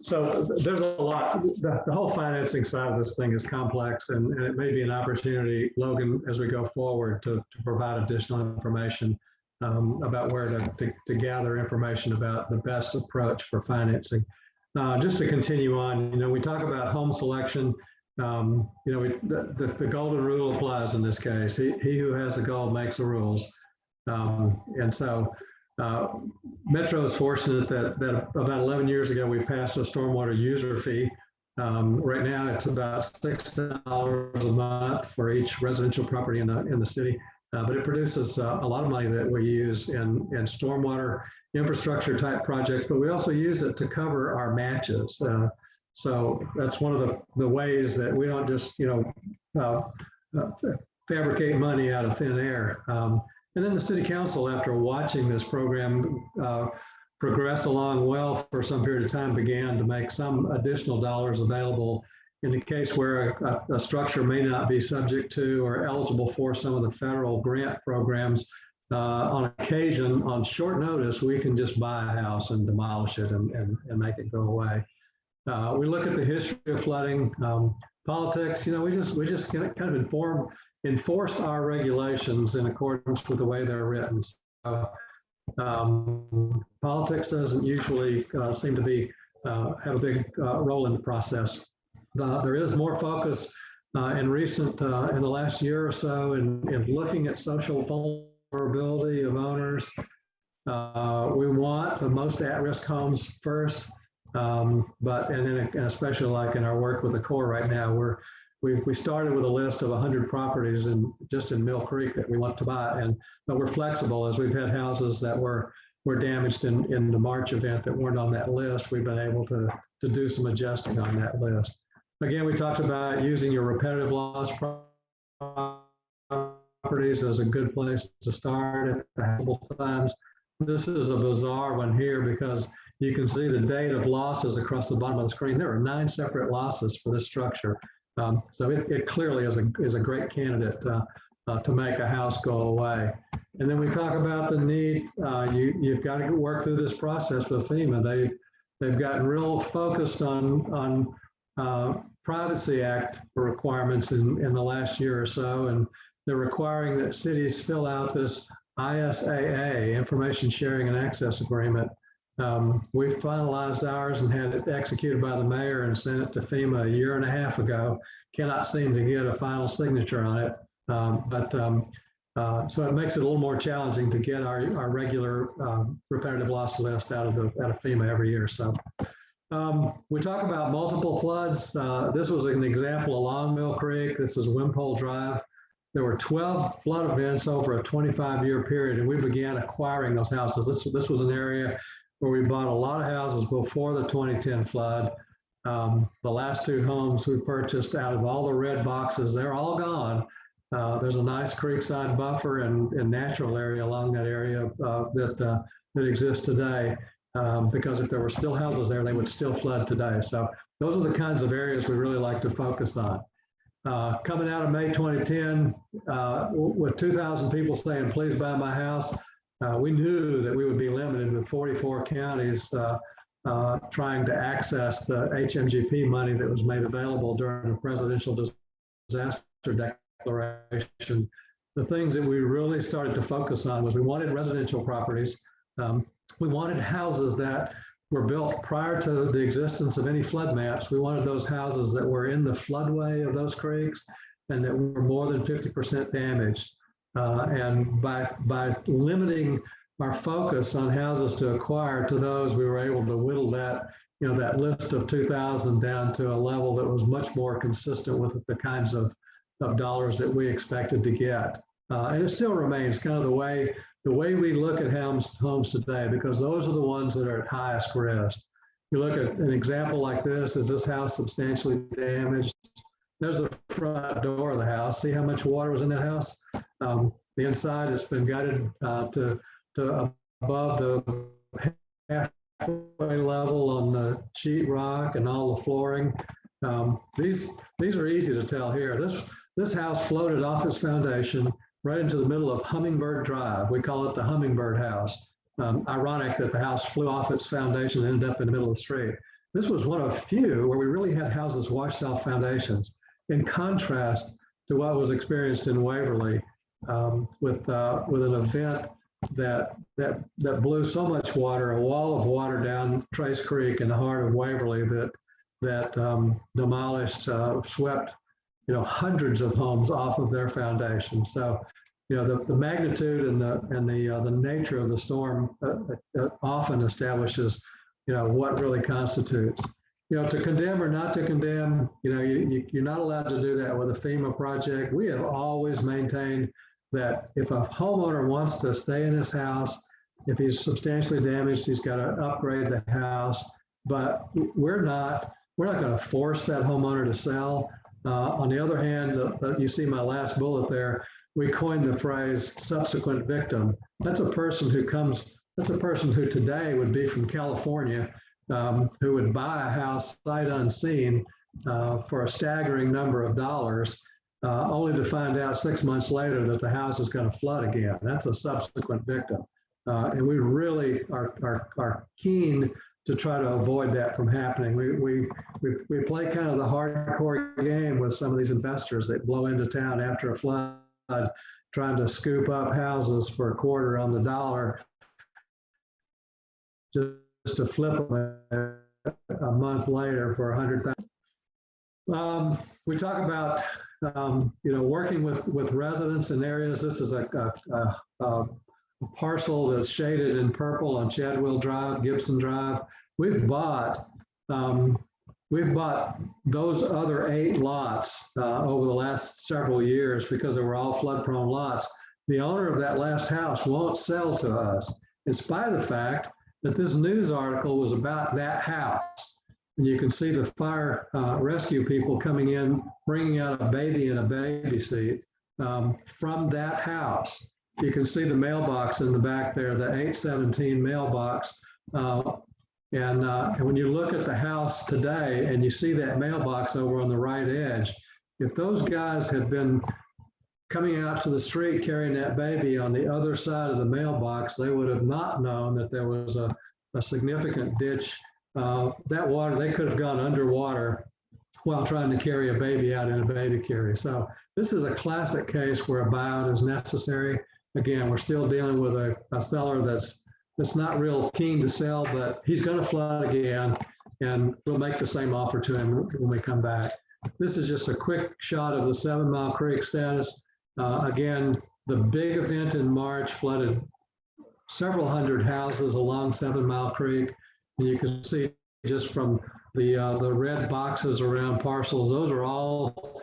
So there's a lot, the whole financing side of this thing is complex, and it may be an opportunity, Logan, as we go forward to provide additional information about where to gather information about the best approach for financing. Just to continue on, we talk about home selection. The golden rule applies in this case. He who has the gold makes the rules. And so Metro is fortunate that about 11 years ago, we passed a stormwater user fee. Right now, it's about $6 a month for each residential property in the city. But it produces a lot of money that we use in stormwater infrastructure type projects, but we also use it to cover our matches. So that's one of the ways that we don't just, fabricate money out of thin air. And then the city council, after watching this program progress along well for some period of time, began to make some additional dollars available in the case where a structure may not be subject to or eligible for some of the federal grant programs. On occasion, on short notice, we can just buy a house and demolish it and make it go away. We look at the history of flooding, politics. We just kind of enforce our regulations in accordance with the way they're written. So, politics doesn't usually seem to have a big role in the process. There is more focus in the last year or so in looking at social vulnerability of owners. We want the most at-risk homes first. And especially like in our work with the Corps right now, we started with a list of 100 properties just in Mill Creek that we want to buy, but we're flexible as we've had houses that were damaged in the March event that weren't on that list. We've been able to do some adjusting on that list. Again, we talked about using your repetitive loss properties as a good place to start at a couple times. This is a bizarre one here because you can see the date of losses across the bottom of the screen. There are 9 separate losses for this structure. So it clearly is a great candidate to make a house go away. And then we talk about the need, you've got to work through this process with FEMA. They've gotten real focused on Privacy Act requirements in the last year or so, and they're requiring that cities fill out this ISAA, Information Sharing and Access Agreement. We finalized ours and had it executed by the mayor and sent it to FEMA a year and a half ago. Cannot seem to get a final signature on it, so it makes it a little more challenging to get our regular repetitive loss list out of FEMA every year. So we talk about multiple floods. This was an example along Mill Creek. This is Wimpole Drive. There were 12 flood events over a 25-year period, and we began acquiring those houses. This was an area where we bought a lot of houses before the 2010 flood. The last 2 homes we purchased out of all the red boxes, they're all gone. There's a nice creekside buffer and natural area along that area that exists today, because if there were still houses there, they would still flood today. So those are the kinds of areas we really like to focus on. Coming out of May 2010, with 2,000 people saying, please buy my house, we knew that we would be limited with 44 counties trying to access the HMGP money that was made available during the presidential disaster declaration. The things that we really started to focus on was we wanted residential properties. We wanted houses that were built prior to the existence of any flood maps. We wanted those houses that were in the floodway of those creeks and that were more than 50% damaged. And by limiting our focus on houses to acquire to those, we were able to whittle that list of 2,000 down to a level that was much more consistent with the kinds of dollars that we expected to get. And it still remains kind of the way we look at homes today, because those are the ones that are at highest risk. You look at an example like this, is this house substantially damaged? There's the front door of the house. See how much water was in that house? The inside has been gutted to above the halfway level on the sheetrock and all the flooring. These are easy to tell here. This house floated off its foundation right into the middle of Hummingbird Drive. We call it the Hummingbird House. Ironic that the house flew off its foundation and ended up in the middle of the street. This was one of few where we really had houses washed off foundations, in contrast to what was experienced in Waverly with an event that blew so much water, a wall of water down Trace Creek in the heart of Waverly that demolished, swept hundreds of homes off of their foundation. So the magnitude and the nature of the storm often establishes what really constitutes. To condemn or not to condemn, you're not allowed to do that with a FEMA project. We have always maintained that if a homeowner wants to stay in his house, if he's substantially damaged, he's got to upgrade the house. But we're not going to force that homeowner to sell. On the other hand, you see my last bullet there, we coined the phrase subsequent victim. That's a person who today would be from California, who would buy a house sight unseen for a staggering number of dollars, only to find out 6 months later that the house is going to flood again. That's a subsequent victim. And we really are keen to try to avoid that from happening. We play kind of the hardcore game with some of these investors that blow into town after a flood, trying to scoop up houses for a quarter on the dollar, just to flip them a month later for $100,000. We talk about working with residents in areas. This is a parcel that's shaded in purple on Chadwell Drive, Gibson Drive. We've bought We've bought those other 8 lots over the last several years because they were all flood-prone lots. The owner of that last house won't sell to us, in spite of the fact that this news article was about that house. And you can see the fire rescue people coming in, bringing out a baby in a baby seat from that house. You can see the mailbox in the back there, the 817 mailbox. And when you look at the house today and you see that mailbox over on the right edge, if those guys had been coming out to the street carrying that baby on the other side of the mailbox, they would have not known that there was a significant ditch. That water, they could have gone underwater while trying to carry a baby out in a baby carrier. So this is a classic case where a buyout is necessary. Again, we're still dealing with a seller that's not real keen to sell, but he's going to flood again, and we'll make the same offer to him when we come back. This is just a quick shot of the 7 Mile Creek status. Again, the big event in March flooded several hundred houses along 7 Mile Creek. And you can see just from the red boxes around parcels, those are all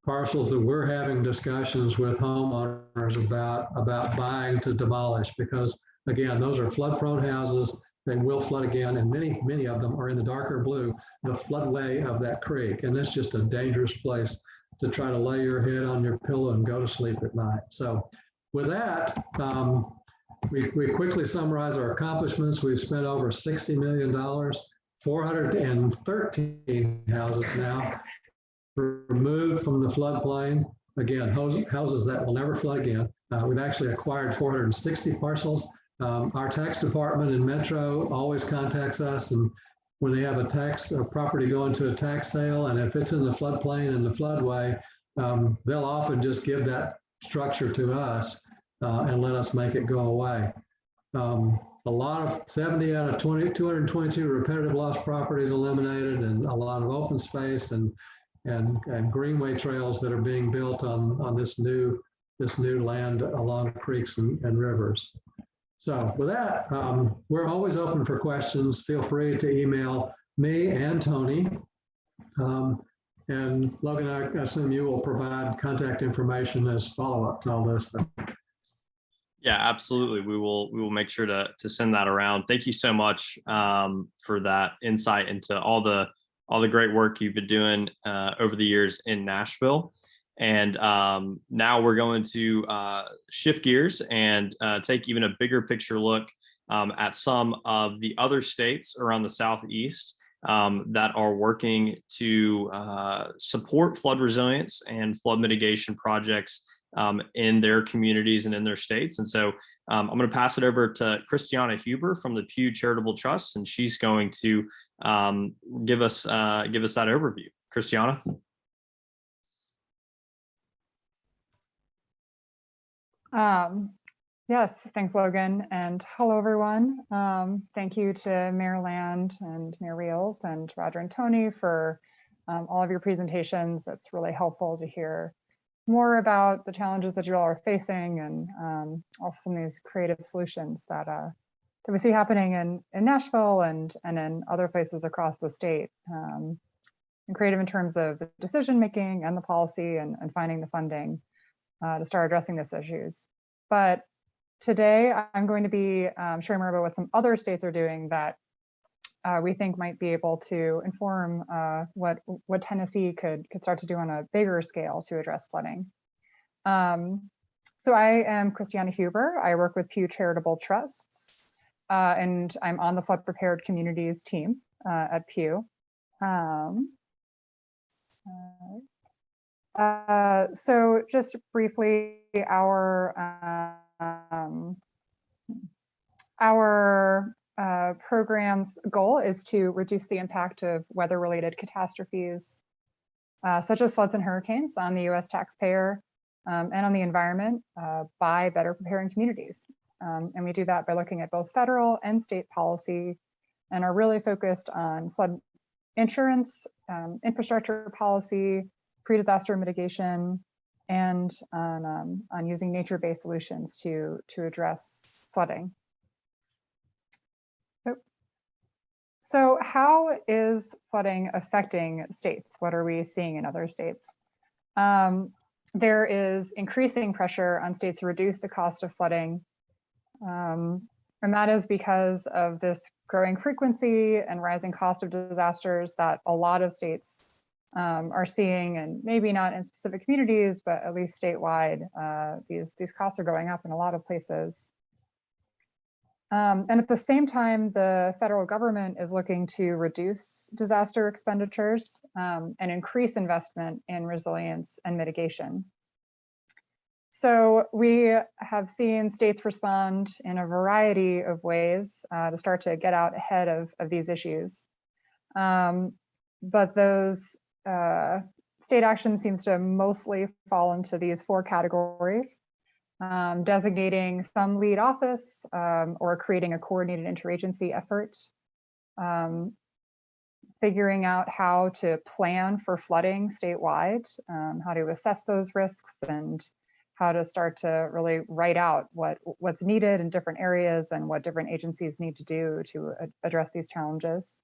parcels that we're having discussions with homeowners about buying to demolish, because again, those are flood-prone houses. They will flood again, and many of them are in the darker blue, the floodway of that creek. And that's just a dangerous place to try to lay your head on your pillow and go to sleep at night. So with that, we quickly summarize our accomplishments. We've spent over $60 million, 413 houses now removed from the floodplain. Again, houses that will never flood again. We've actually acquired 460 parcels. Our tax department in Metro always contacts us, and when they have a property going to a tax sale, and if it's in the floodplain and the floodway, they'll often just give that structure to us and let us make it go away. A lot of 70 out of 222 repetitive loss properties eliminated, and a lot of open space and greenway trails that are being built on this new land along creeks and rivers. So with that, we're always open for questions. Feel free to email me and Tony. And Logan, I assume you will provide contact information as follow-up to all this. Yeah, absolutely. We will make sure to send that around. Thank you so much for that insight into all the great work you've been doing over the years in Nashville. And now we're going to shift gears and take even a bigger picture look at some of the other states around the Southeast that are working to support flood resilience and flood mitigation projects in their communities and in their states. And so I'm going to pass it over to Kristiane Huber from the Pew Charitable Trust, and she's going to give us that overview. Kristiane. Yes, thanks, Logan, and hello, everyone. Thank you to Mayor Land and Mayor Reels and Roger and Tony for all of your presentations. It's really helpful to hear more about the challenges that you all are facing, and also some of these creative solutions that we see happening in Nashville and in other places across the state. And creative in terms of the decision making and the policy and finding the funding to start addressing these issues. But today I'm going to be sharing more about what some other states are doing that we think might be able to inform what Tennessee could start to do on a bigger scale to address flooding. So I am Kristiane Huber. I work with Pew Charitable Trusts, and I'm on the Flood Prepared Communities team at Pew. So just briefly, our program's goal is to reduce the impact of weather-related catastrophes, such as floods and hurricanes, on the U.S. taxpayer and on the environment by better preparing communities. And we do that by looking at both federal and state policy, and are really focused on flood insurance, infrastructure policy, pre-disaster mitigation, and on using nature-based solutions to address flooding. So how is flooding affecting states? What are we seeing in other states? There is increasing pressure on states to reduce the cost of flooding. And that is because of this growing frequency and rising cost of disasters that a lot of states are seeing, and maybe not in specific communities, but at least statewide, these costs are going up in a lot of places. And at the same time, the federal government is looking to reduce disaster expenditures and increase investment in resilience and mitigation. So we have seen states respond in a variety of ways to start to get out ahead of these issues. But those state action seems to mostly fall into these 4 categories: designating some lead office or creating a coordinated interagency effort, figuring out how to plan for flooding statewide, how to assess those risks, and how to start to really write out what's needed in different areas and what different agencies need to do to address these challenges.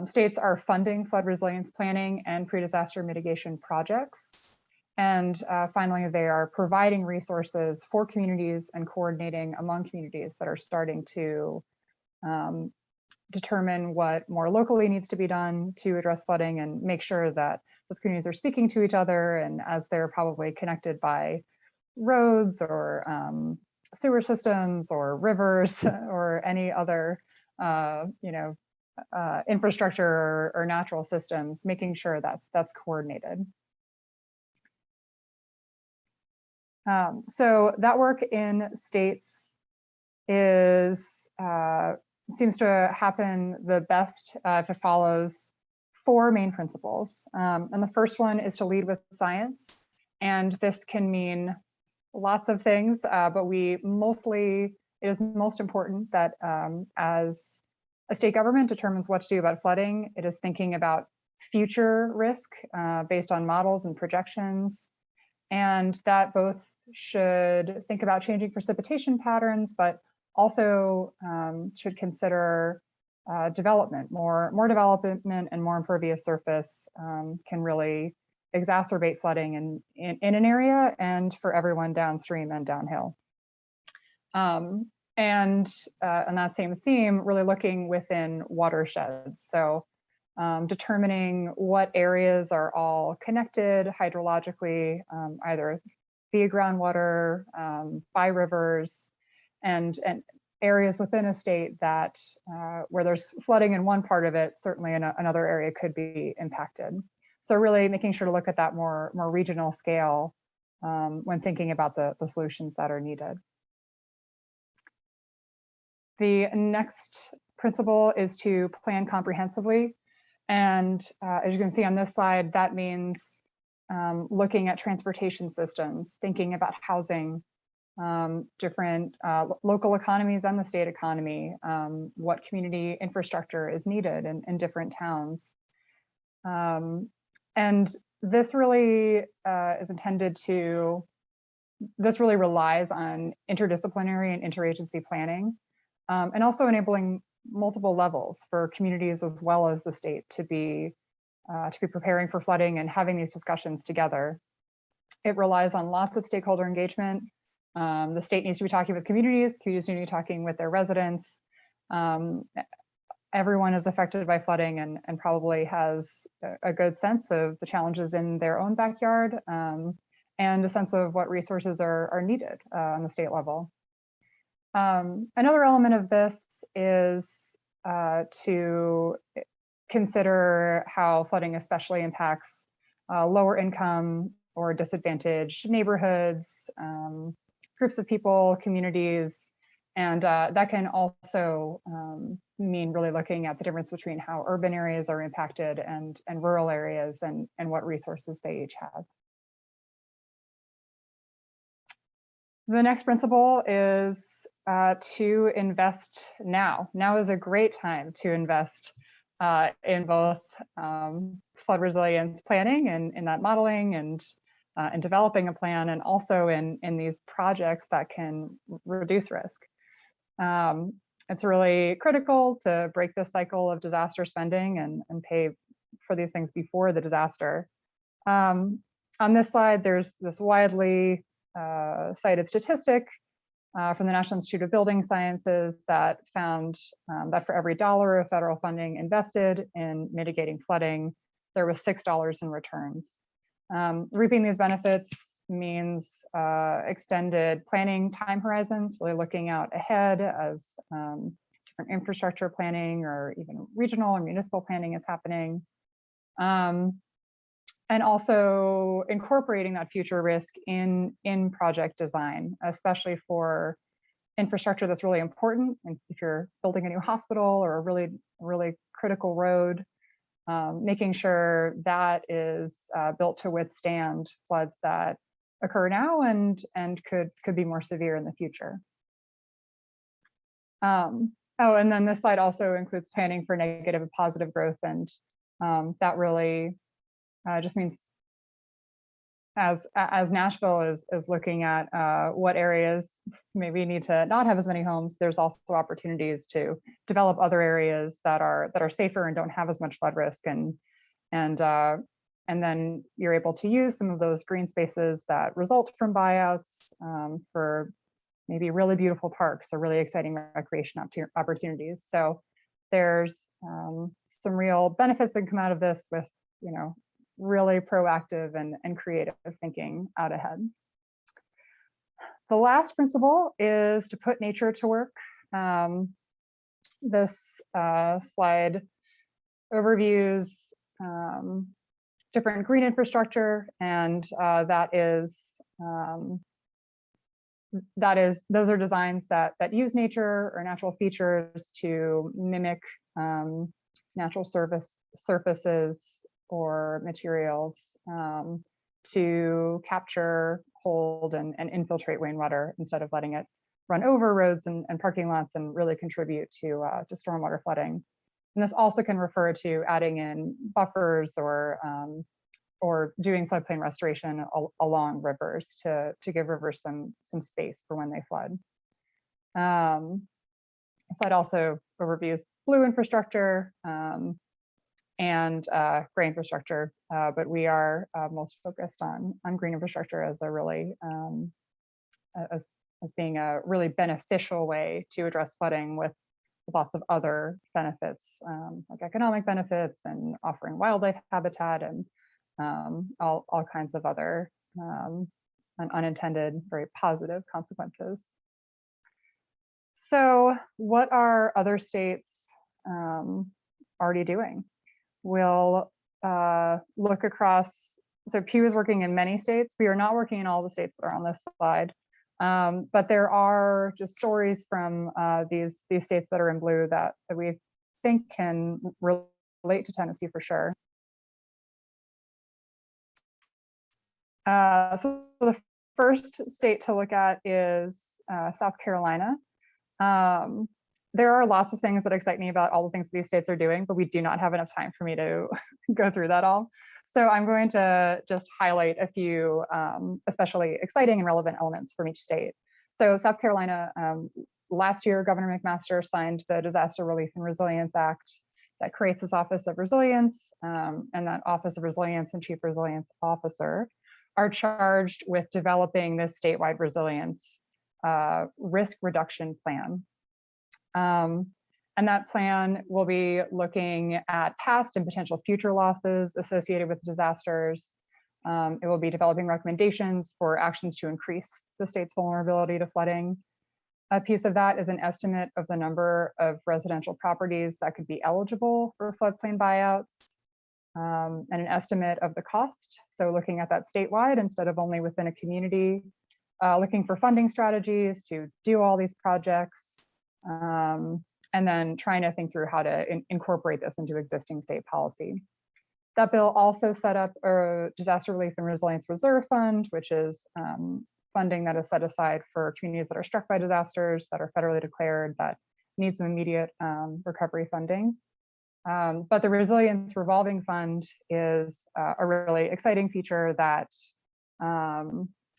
States are funding flood resilience planning and pre-disaster mitigation projects. And finally, they are providing resources for communities and coordinating among communities that are starting to determine what more locally needs to be done to address flooding and make sure that those communities are speaking to each other, and as they're probably connected by roads or sewer systems or rivers or any other infrastructure or natural systems, making sure that's coordinated. So that work in states seems to happen the best if it follows 4 main principles. And the first one is to lead with science. And this can mean lots of things, but it is most important that as a state government determines what to do about flooding, it is thinking about future risk based on models and projections. And that both should think about changing precipitation patterns, but also should consider development. More development and more impervious surface can really exacerbate flooding in an area and for everyone downstream and downhill. And on that same theme, really looking within watersheds. So determining what areas are all connected hydrologically, either via groundwater, by rivers, and areas within a state that where there's flooding in one part of it, certainly in another area could be impacted. So really making sure to look at that more regional scale when thinking about the solutions that are needed. The next principle is to plan comprehensively. And as you can see on this slide, that means looking at transportation systems, thinking about housing, different local economies and the state economy, what community infrastructure is needed in different towns. And this really this really relies on interdisciplinary and interagency planning, and also enabling multiple levels for communities as well as the state to be preparing for flooding and having these discussions together. It relies on lots of stakeholder engagement. The state needs to be talking with communities need to be talking with their residents. Everyone is affected by flooding and probably has a good sense of the challenges in their own backyard and a sense of what resources are needed on the state level. Another element of this is to consider how flooding especially impacts lower income or disadvantaged neighborhoods, groups of people, communities, and that can also mean really looking at the difference between how urban areas are impacted and rural areas and what resources they each have. The next principle is to invest now. Now is a great time to invest in both flood resilience planning and in that modeling and developing a plan, and also in these projects that can reduce risk. It's really critical to break this cycle of disaster spending and pay for these things before the disaster. On this slide, there's this widely cited statistic from the National Institute of Building Sciences that found that for every $1 of federal funding invested in mitigating flooding, there was $6 in returns. Reaping these benefits means extended planning time horizons, really looking out ahead as different infrastructure planning or even regional or municipal planning is happening. And also incorporating that future risk in project design, especially for infrastructure that's really important. And if you're building a new hospital or a really critical road, making sure that is built to withstand floods that occur now and could be more severe in the future. Oh, and then this slide also includes planning for negative and positive growth, and that really just means as Nashville is looking at what areas maybe need to not have as many homes, there's also opportunities to develop other areas that are safer and don't have as much flood risk, and then you're able to use some of those green spaces that result from buyouts for maybe really beautiful parks or really exciting recreation opportunities. So there's some real benefits that come out of this with, really proactive and creative thinking out ahead. The last principle is to put nature to work. This slide overviews different green infrastructure, and those are designs that use nature or natural features to mimic natural surfaces or materials to capture, hold, and infiltrate rainwater instead of letting it run over roads and parking lots and really contribute to stormwater flooding. And this also can refer to adding in buffers or doing floodplain restoration along rivers to give rivers some space for when they flood. The slide also overviews blue infrastructure and gray infrastructure, but we are most focused on green infrastructure as a really as being a really beneficial way to address flooding with lots of other benefits, like economic benefits and offering wildlife habitat and all kinds of other unintended, very positive consequences. So what are other states already doing? We'll look across, so Pew is working in many states. We are not working in all the states that are on this slide, but there are just stories from these states that are in blue that we think can relate to Tennessee for sure. So the first state to look at is South Carolina. There are lots of things that excite me about all the things these states are doing, but we do not have enough time for me to go through that all. So I'm going to just highlight a few especially exciting and relevant elements from each state. So South Carolina, last year, Governor McMaster signed the Disaster Relief and Resilience Act that creates this Office of Resilience, and that Office of Resilience and Chief Resilience Officer are charged with developing this statewide resilience risk reduction plan. And that plan will be looking at past and potential future losses associated with disasters. It will be developing recommendations for actions to increase the state's vulnerability to flooding. A piece of that is an estimate of the number of residential properties that could be eligible for floodplain buyouts, and an estimate of the cost. So looking at that statewide instead of only within a community, looking for funding strategies to do all these projects. And then trying to think through how to incorporate this into existing state policy. That bill also set up a Disaster Relief and Resilience Reserve Fund, which is funding that is set aside for communities that are struck by disasters that are federally declared that need some immediate recovery funding. But the Resilience Revolving Fund is a really exciting feature that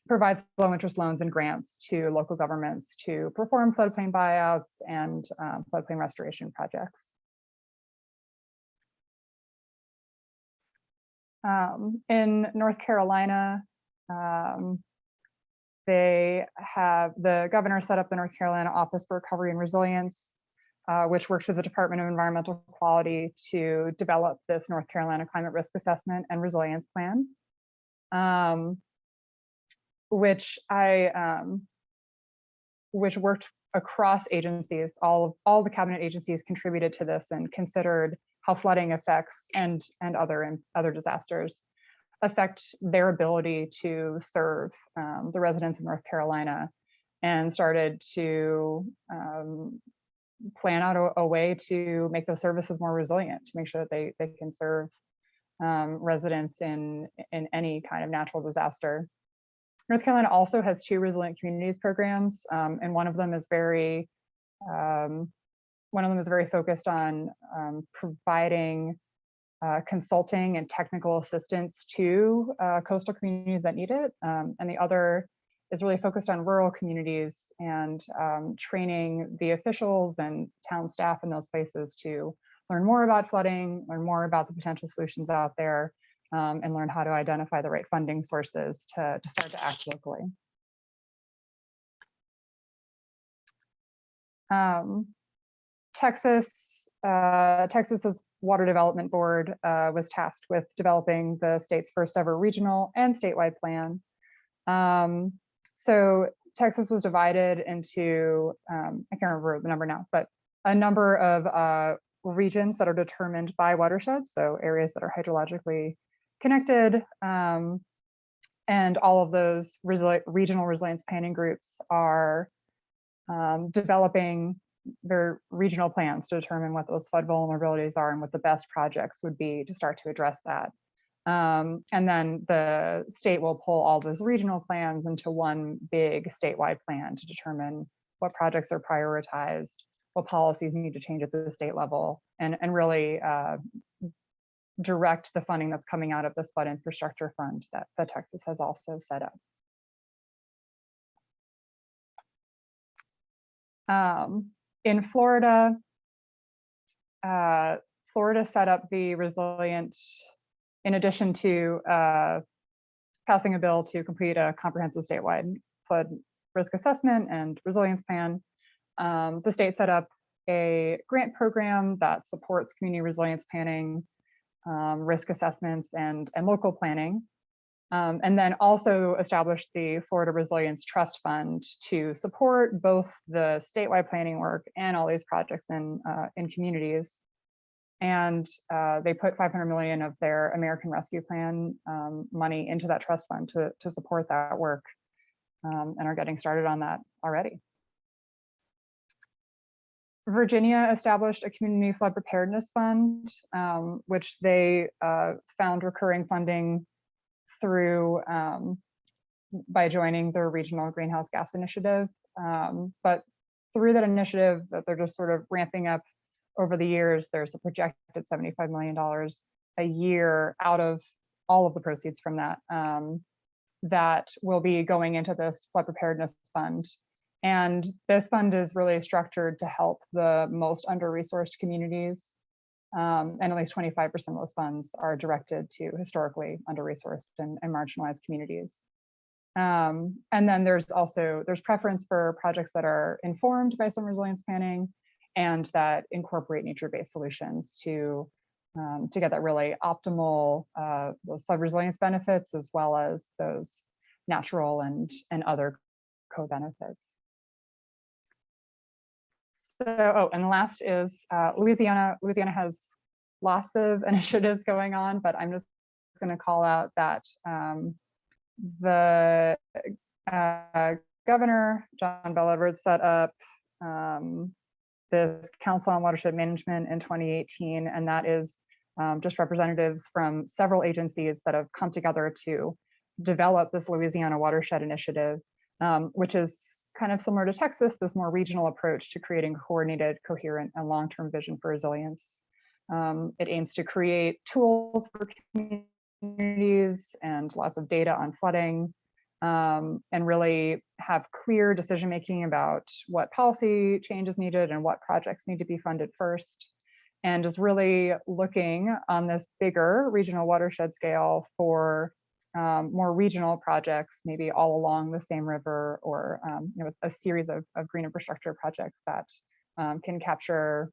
provides low interest loans and grants to local governments to perform floodplain buyouts and floodplain restoration projects. In North Carolina, the governor set up the North Carolina Office for Recovery and Resilience, which worked with the Department of Environmental Quality to develop this North Carolina Climate Risk Assessment and Resilience Plan, which worked across agencies. All the cabinet agencies contributed to this and considered how flooding effects and other disasters affect their ability to serve the residents of North Carolina, and started to plan out a way to make those services more resilient, to make sure that they can serve residents in any kind of natural disaster. North Carolina also has 2 resilient communities programs, and one of them is very focused on providing consulting and technical assistance to coastal communities that need it, and the other is really focused on rural communities and training the officials and town staff in those places to learn more about flooding, learn more about the potential solutions out there, and learn how to identify the right funding sources to start to act locally. Texas's Water Development Board was tasked with developing the state's first ever regional and statewide plan. So Texas was divided into, I can't remember the number now, but a number of regions that are determined by watersheds, so areas that are hydrologically connected, and all of those regional resilience planning groups are developing their regional plans to determine what those flood vulnerabilities are and what the best projects would be to start to address that. And then the state will pull all those regional plans into one big statewide plan to determine what projects are prioritized, what policies need to change at the state level, and really direct the funding that's coming out of this flood infrastructure fund that Texas has also set up. In Florida, Florida set up the resilient, in addition to passing a bill to complete a comprehensive statewide flood risk assessment and resilience plan. The state set up a grant program that supports community resilience planning, risk assessments, and local planning. And then also established the Florida Resilience Trust Fund to support both the statewide planning work and all these projects in communities. And they put $500 million of their American Rescue Plan money into that trust fund to support that work, and are getting started on that already. Virginia established a community flood preparedness fund, which they found recurring funding through by joining their regional greenhouse gas initiative. But through that initiative that they're just sort of ramping up over the years, there's a projected $75 million a year out of all of the proceeds from that that will be going into this flood preparedness fund. And this fund is really structured to help the most under-resourced communities. And at least 25% of those funds are directed to historically under-resourced and marginalized communities. And then there's preference for projects that are informed by some resilience planning and that incorporate nature-based solutions to get that really optimal those flood resilience benefits, as well as those natural and other co-benefits. So, and the last is Louisiana. Louisiana has lots of initiatives going on, but I'm just going to call out that the governor, John Bel Edwards, set up this Council on Watershed Management in 2018, and that is just representatives from several agencies that have come together to develop this Louisiana Watershed Initiative, which is kind of similar to Texas, this more regional approach to creating a coordinated, coherent, and long-term vision for resilience. It aims to create tools for communities and lots of data on flooding, and really have clear decision-making about what policy change is needed and what projects need to be funded first, and is really looking on this bigger regional watershed scale for more regional projects, maybe all along the same river, or a series of green infrastructure projects that can capture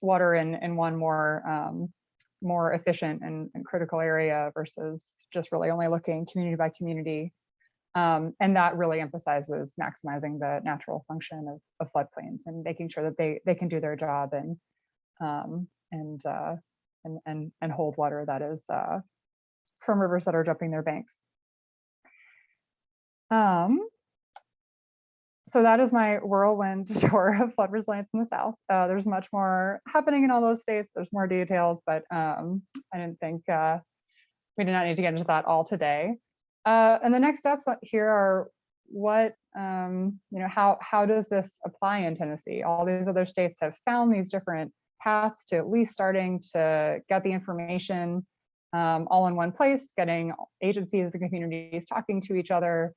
water in one more efficient and critical area versus just really only looking community by community. And that really emphasizes maximizing the natural function of floodplains and making sure that they can do their job and hold water that is from rivers that are jumping their banks. So that is my whirlwind tour of flood resilience in the South. There's much more happening in all those states. There's more details, but I didn't think we did not need to get into that all today. And the next steps here are what, how does this apply in Tennessee? All these other states have found these different paths to at least starting to get the information all in one place, getting agencies and communities talking to each other.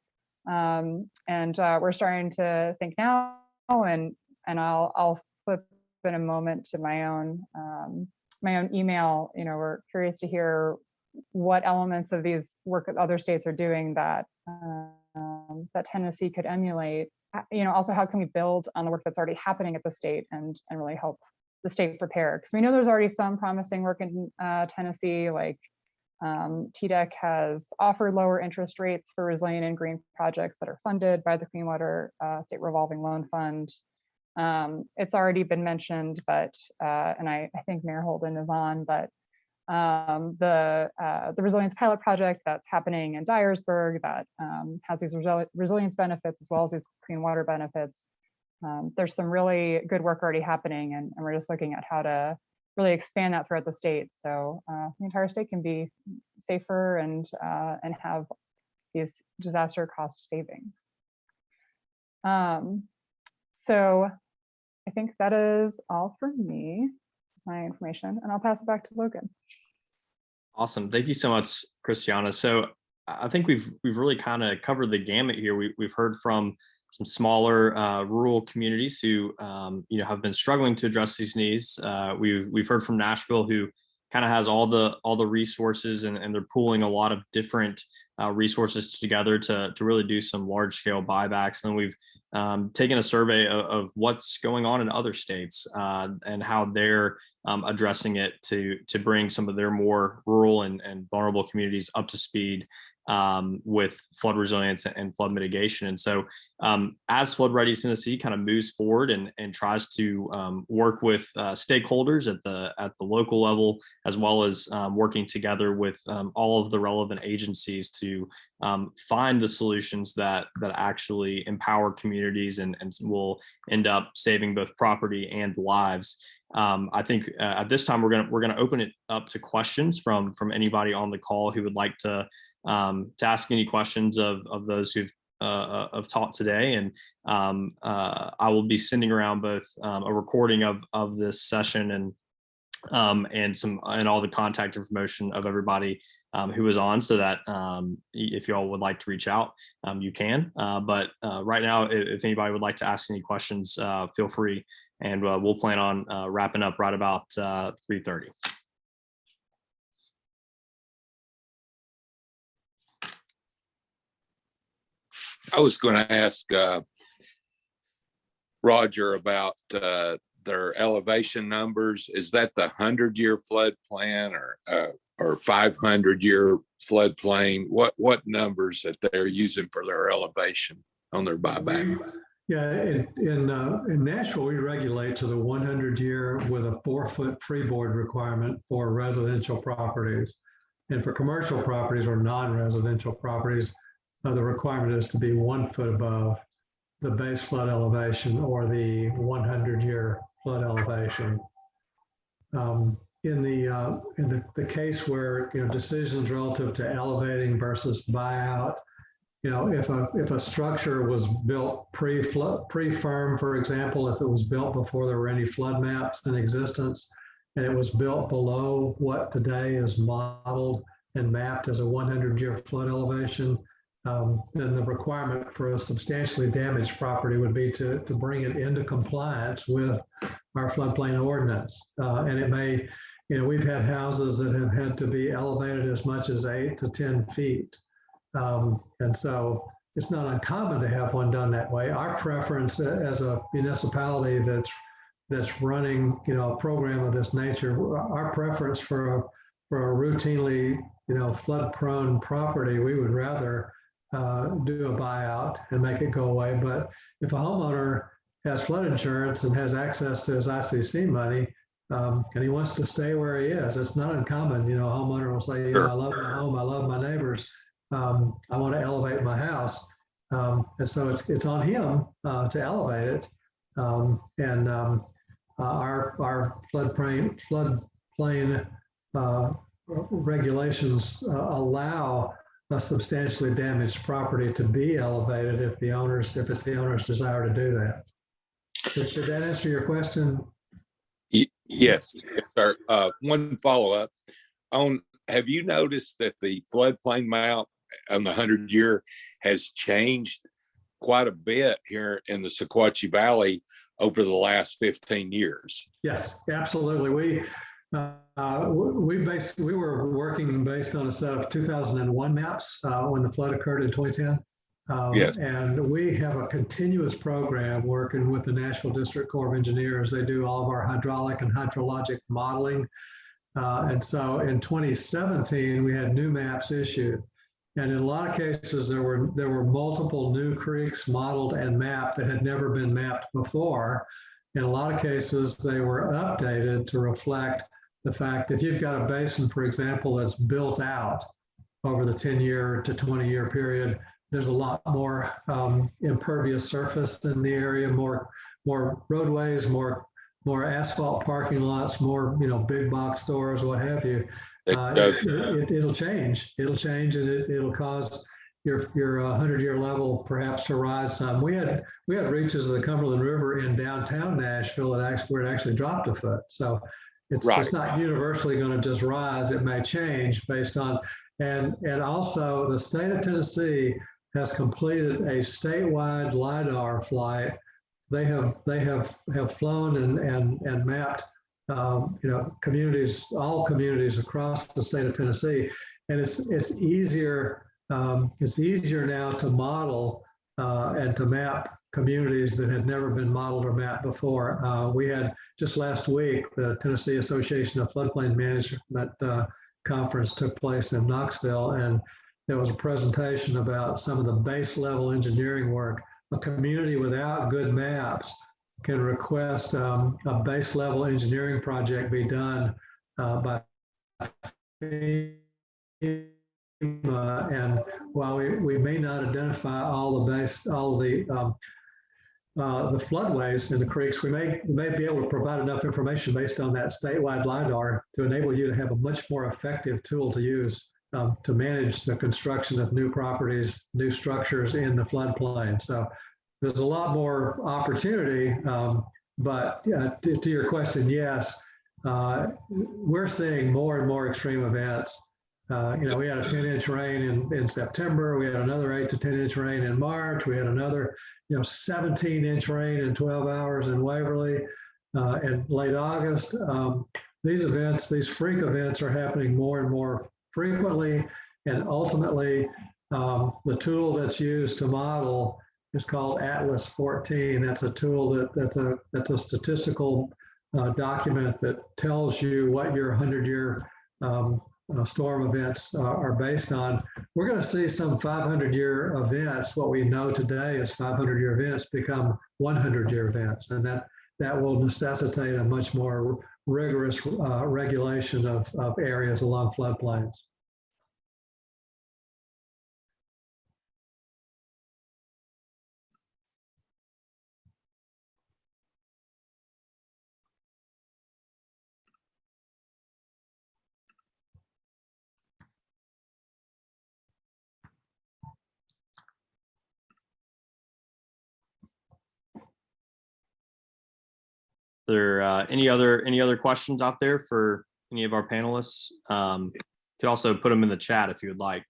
And we're starting to think now, and I'll flip in a moment to my own email. We're curious to hear what elements of these work that other states are doing that that Tennessee could emulate. Also, how can we build on the work that's already happening at the state and really help the state prepare? Because we know there's already some promising work in Tennessee, like TDEC has offered lower interest rates for resilient and green projects that are funded by the Clean Water State Revolving Loan Fund. It's already been mentioned, but and I think Mayor Holden is on, but the resilience pilot project that's happening in Dyersburg that has these resilience benefits as well as these clean water benefits. There's some really good work already happening, and we're just looking at how to really expand that throughout the state, so the entire state can be safer and have these disaster cost savings. So I think that is all for me. That's my information, and I'll pass it back to Logan. Awesome, thank you so much, Kristiane. So I think we've really kind of covered the gamut here. We've heard from some smaller rural communities who have been struggling to address these needs. We've heard from Nashville, who kind of has all the resources, and they're pooling a lot of different resources together to really do some large scale buybacks. And we've taken a survey of what's going on in other states and how they're addressing it to bring some of their more rural and vulnerable communities up to speed with flood resilience and flood mitigation. And so as Flood Ready Tennessee kind of moves forward and tries to work with stakeholders at the local level, as well as working together with all of the relevant agencies to find the solutions that actually empower communities and will end up saving both property and lives. I think at this time we're gonna open it up to questions from anybody on the call who would like to ask any questions of those who've taught today. And I will be sending around both a recording of this session and all the contact information of everybody who was on, so that if you all would like to reach out, you can. But right now, if anybody would like to ask any questions, feel free, and we'll plan on wrapping up right about 3:30. I was going to ask Roger about their elevation numbers. Is that the 100-year flood plan or 500-year flood plain? What numbers that they're using for their elevation on their buyback? Yeah, in Nashville, we regulate to the 100-year with a 4-foot freeboard requirement for residential properties. And for commercial properties or non-residential properties, the requirement is to be 1 foot above the base flood elevation or the 100-year flood elevation. In the case where decisions relative to elevating versus buyout, if a structure was built pre-firm, for example, if it was built before there were any flood maps in existence, and it was built below what today is modeled and mapped as a 100-year flood elevation, then the requirement for a substantially damaged property would be to bring it into compliance with our floodplain ordinance. And it may, we've had houses that have had to be elevated as much as 8 to 10 feet. And so it's not uncommon to have one done that way. Our preference as a municipality that's running, a program of this nature, our preference for a routinely, flood-prone property, we would rather do a buyout and make it go away. But if a homeowner has flood insurance and has access to his ICC money, and he wants to stay where he is, it's not uncommon. A homeowner will say, I love my home, I love my neighbors, I want to elevate my house. And so it's on him to elevate it. Our floodplain regulations allow a substantially damaged property to be elevated if it's the owner's desire to do that. Did that answer your question? Yes, sir. One follow-up have you noticed that the floodplain map on the 100-year has changed quite a bit here in the Sequatchie Valley over the last 15 years? Yes, absolutely. We were working based on a set of 2001 maps when the flood occurred in 2010. Yes. And we have a continuous program working with the Nashville District Corps of Engineers. They do all of our hydraulic and hydrologic modeling. And so in 2017, we had new maps issued. And in a lot of cases, there were multiple new creeks modeled and mapped that had never been mapped before. In a lot of cases, they were updated to reflect the fact if you've got a basin, for example, that's built out over the 10-year to 20-year period, there's a lot more impervious surface in the area, more roadways, more asphalt parking lots, more big box stores, what have you. It'll change. It'll change, and it'll cause your 100-year level perhaps to rise some. We had reaches of the Cumberland River in downtown Nashville where it actually dropped a foot. So it's not universally going to just rise. It may change based on, and also the state of Tennessee has completed a statewide LIDAR flight. They have flown and mapped communities, all communities across the state of Tennessee, and it's easier now to model and to map communities that had never been modeled or mapped before. We had just last week the Tennessee Association of Floodplain Management conference took place in Knoxville, and there was a presentation about some of the base level engineering work. A community without good maps can request a base level engineering project be done by FEMA. And while we may not identify all the floodways in the creeks, we may be able to provide enough information based on that statewide LIDAR to enable you to have a much more effective tool to use to manage the construction of new properties, new structures in the floodplain. So there's a lot more opportunity, but to your question, yes, we're seeing more and more extreme events. We had a 10-inch rain in September. We had another 8 to 10-inch rain in March. We had another 17-inch rain in 12 hours in Waverly in late August. These freak events are happening more and more frequently, and ultimately the tool that's used to model is called Atlas 14. That's a tool that's a statistical document that tells you what your 100-year storm events are based on. We're going to see some 500-year events. What we know today is 500-year events become 100-year events, and that will necessitate a much more rigorous regulation of areas along floodplains. There any other questions out there for any of our panelists? You could also put them in the chat if you would like.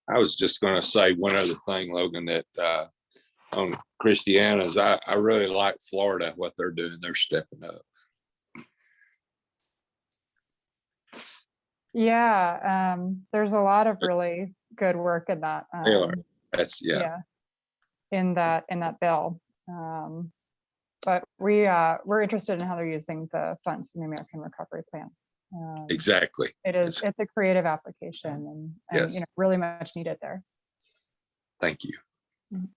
I was just going to say one other thing, Logan, that on Kristiane's, I really like Florida, what they're doing. They're stepping up. Yeah, there's a lot of really good work in that. They are. That's yeah. In that bill. But we're interested in how they're using the funds from the American Recovery Plan. Exactly. It's a creative application and Yes. really much needed there. Thank you. Mhm.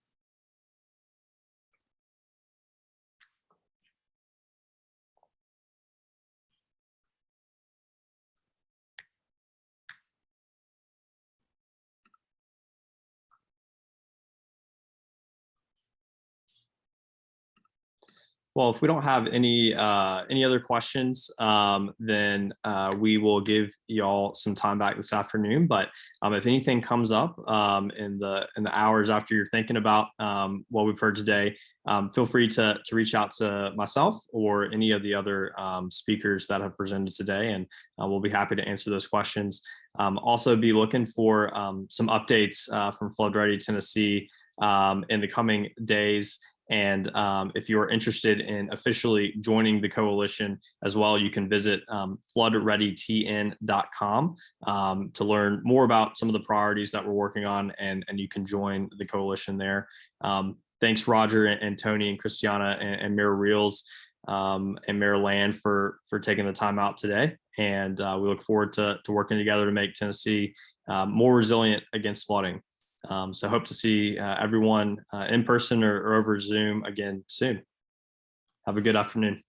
Well, if we don't have any other questions, then we will give y'all some time back this afternoon. But if anything comes up in the hours after you're thinking about what we've heard today, feel free to reach out to myself or any of the other speakers that have presented today, and we'll be happy to answer those questions. Also, be looking for some updates from Flood Ready Tennessee in the coming days. And if you are interested in officially joining the coalition as well, you can visit floodreadytn.com to learn more about some of the priorities that we're working on, and you can join the coalition there. Thanks, Roger and Tony and Kristiane and Mayor Reels and Mayor Land for taking the time out today. And we look forward to working together to make Tennessee more resilient against flooding. So hope to see everyone in person or over Zoom again soon. Have a good afternoon.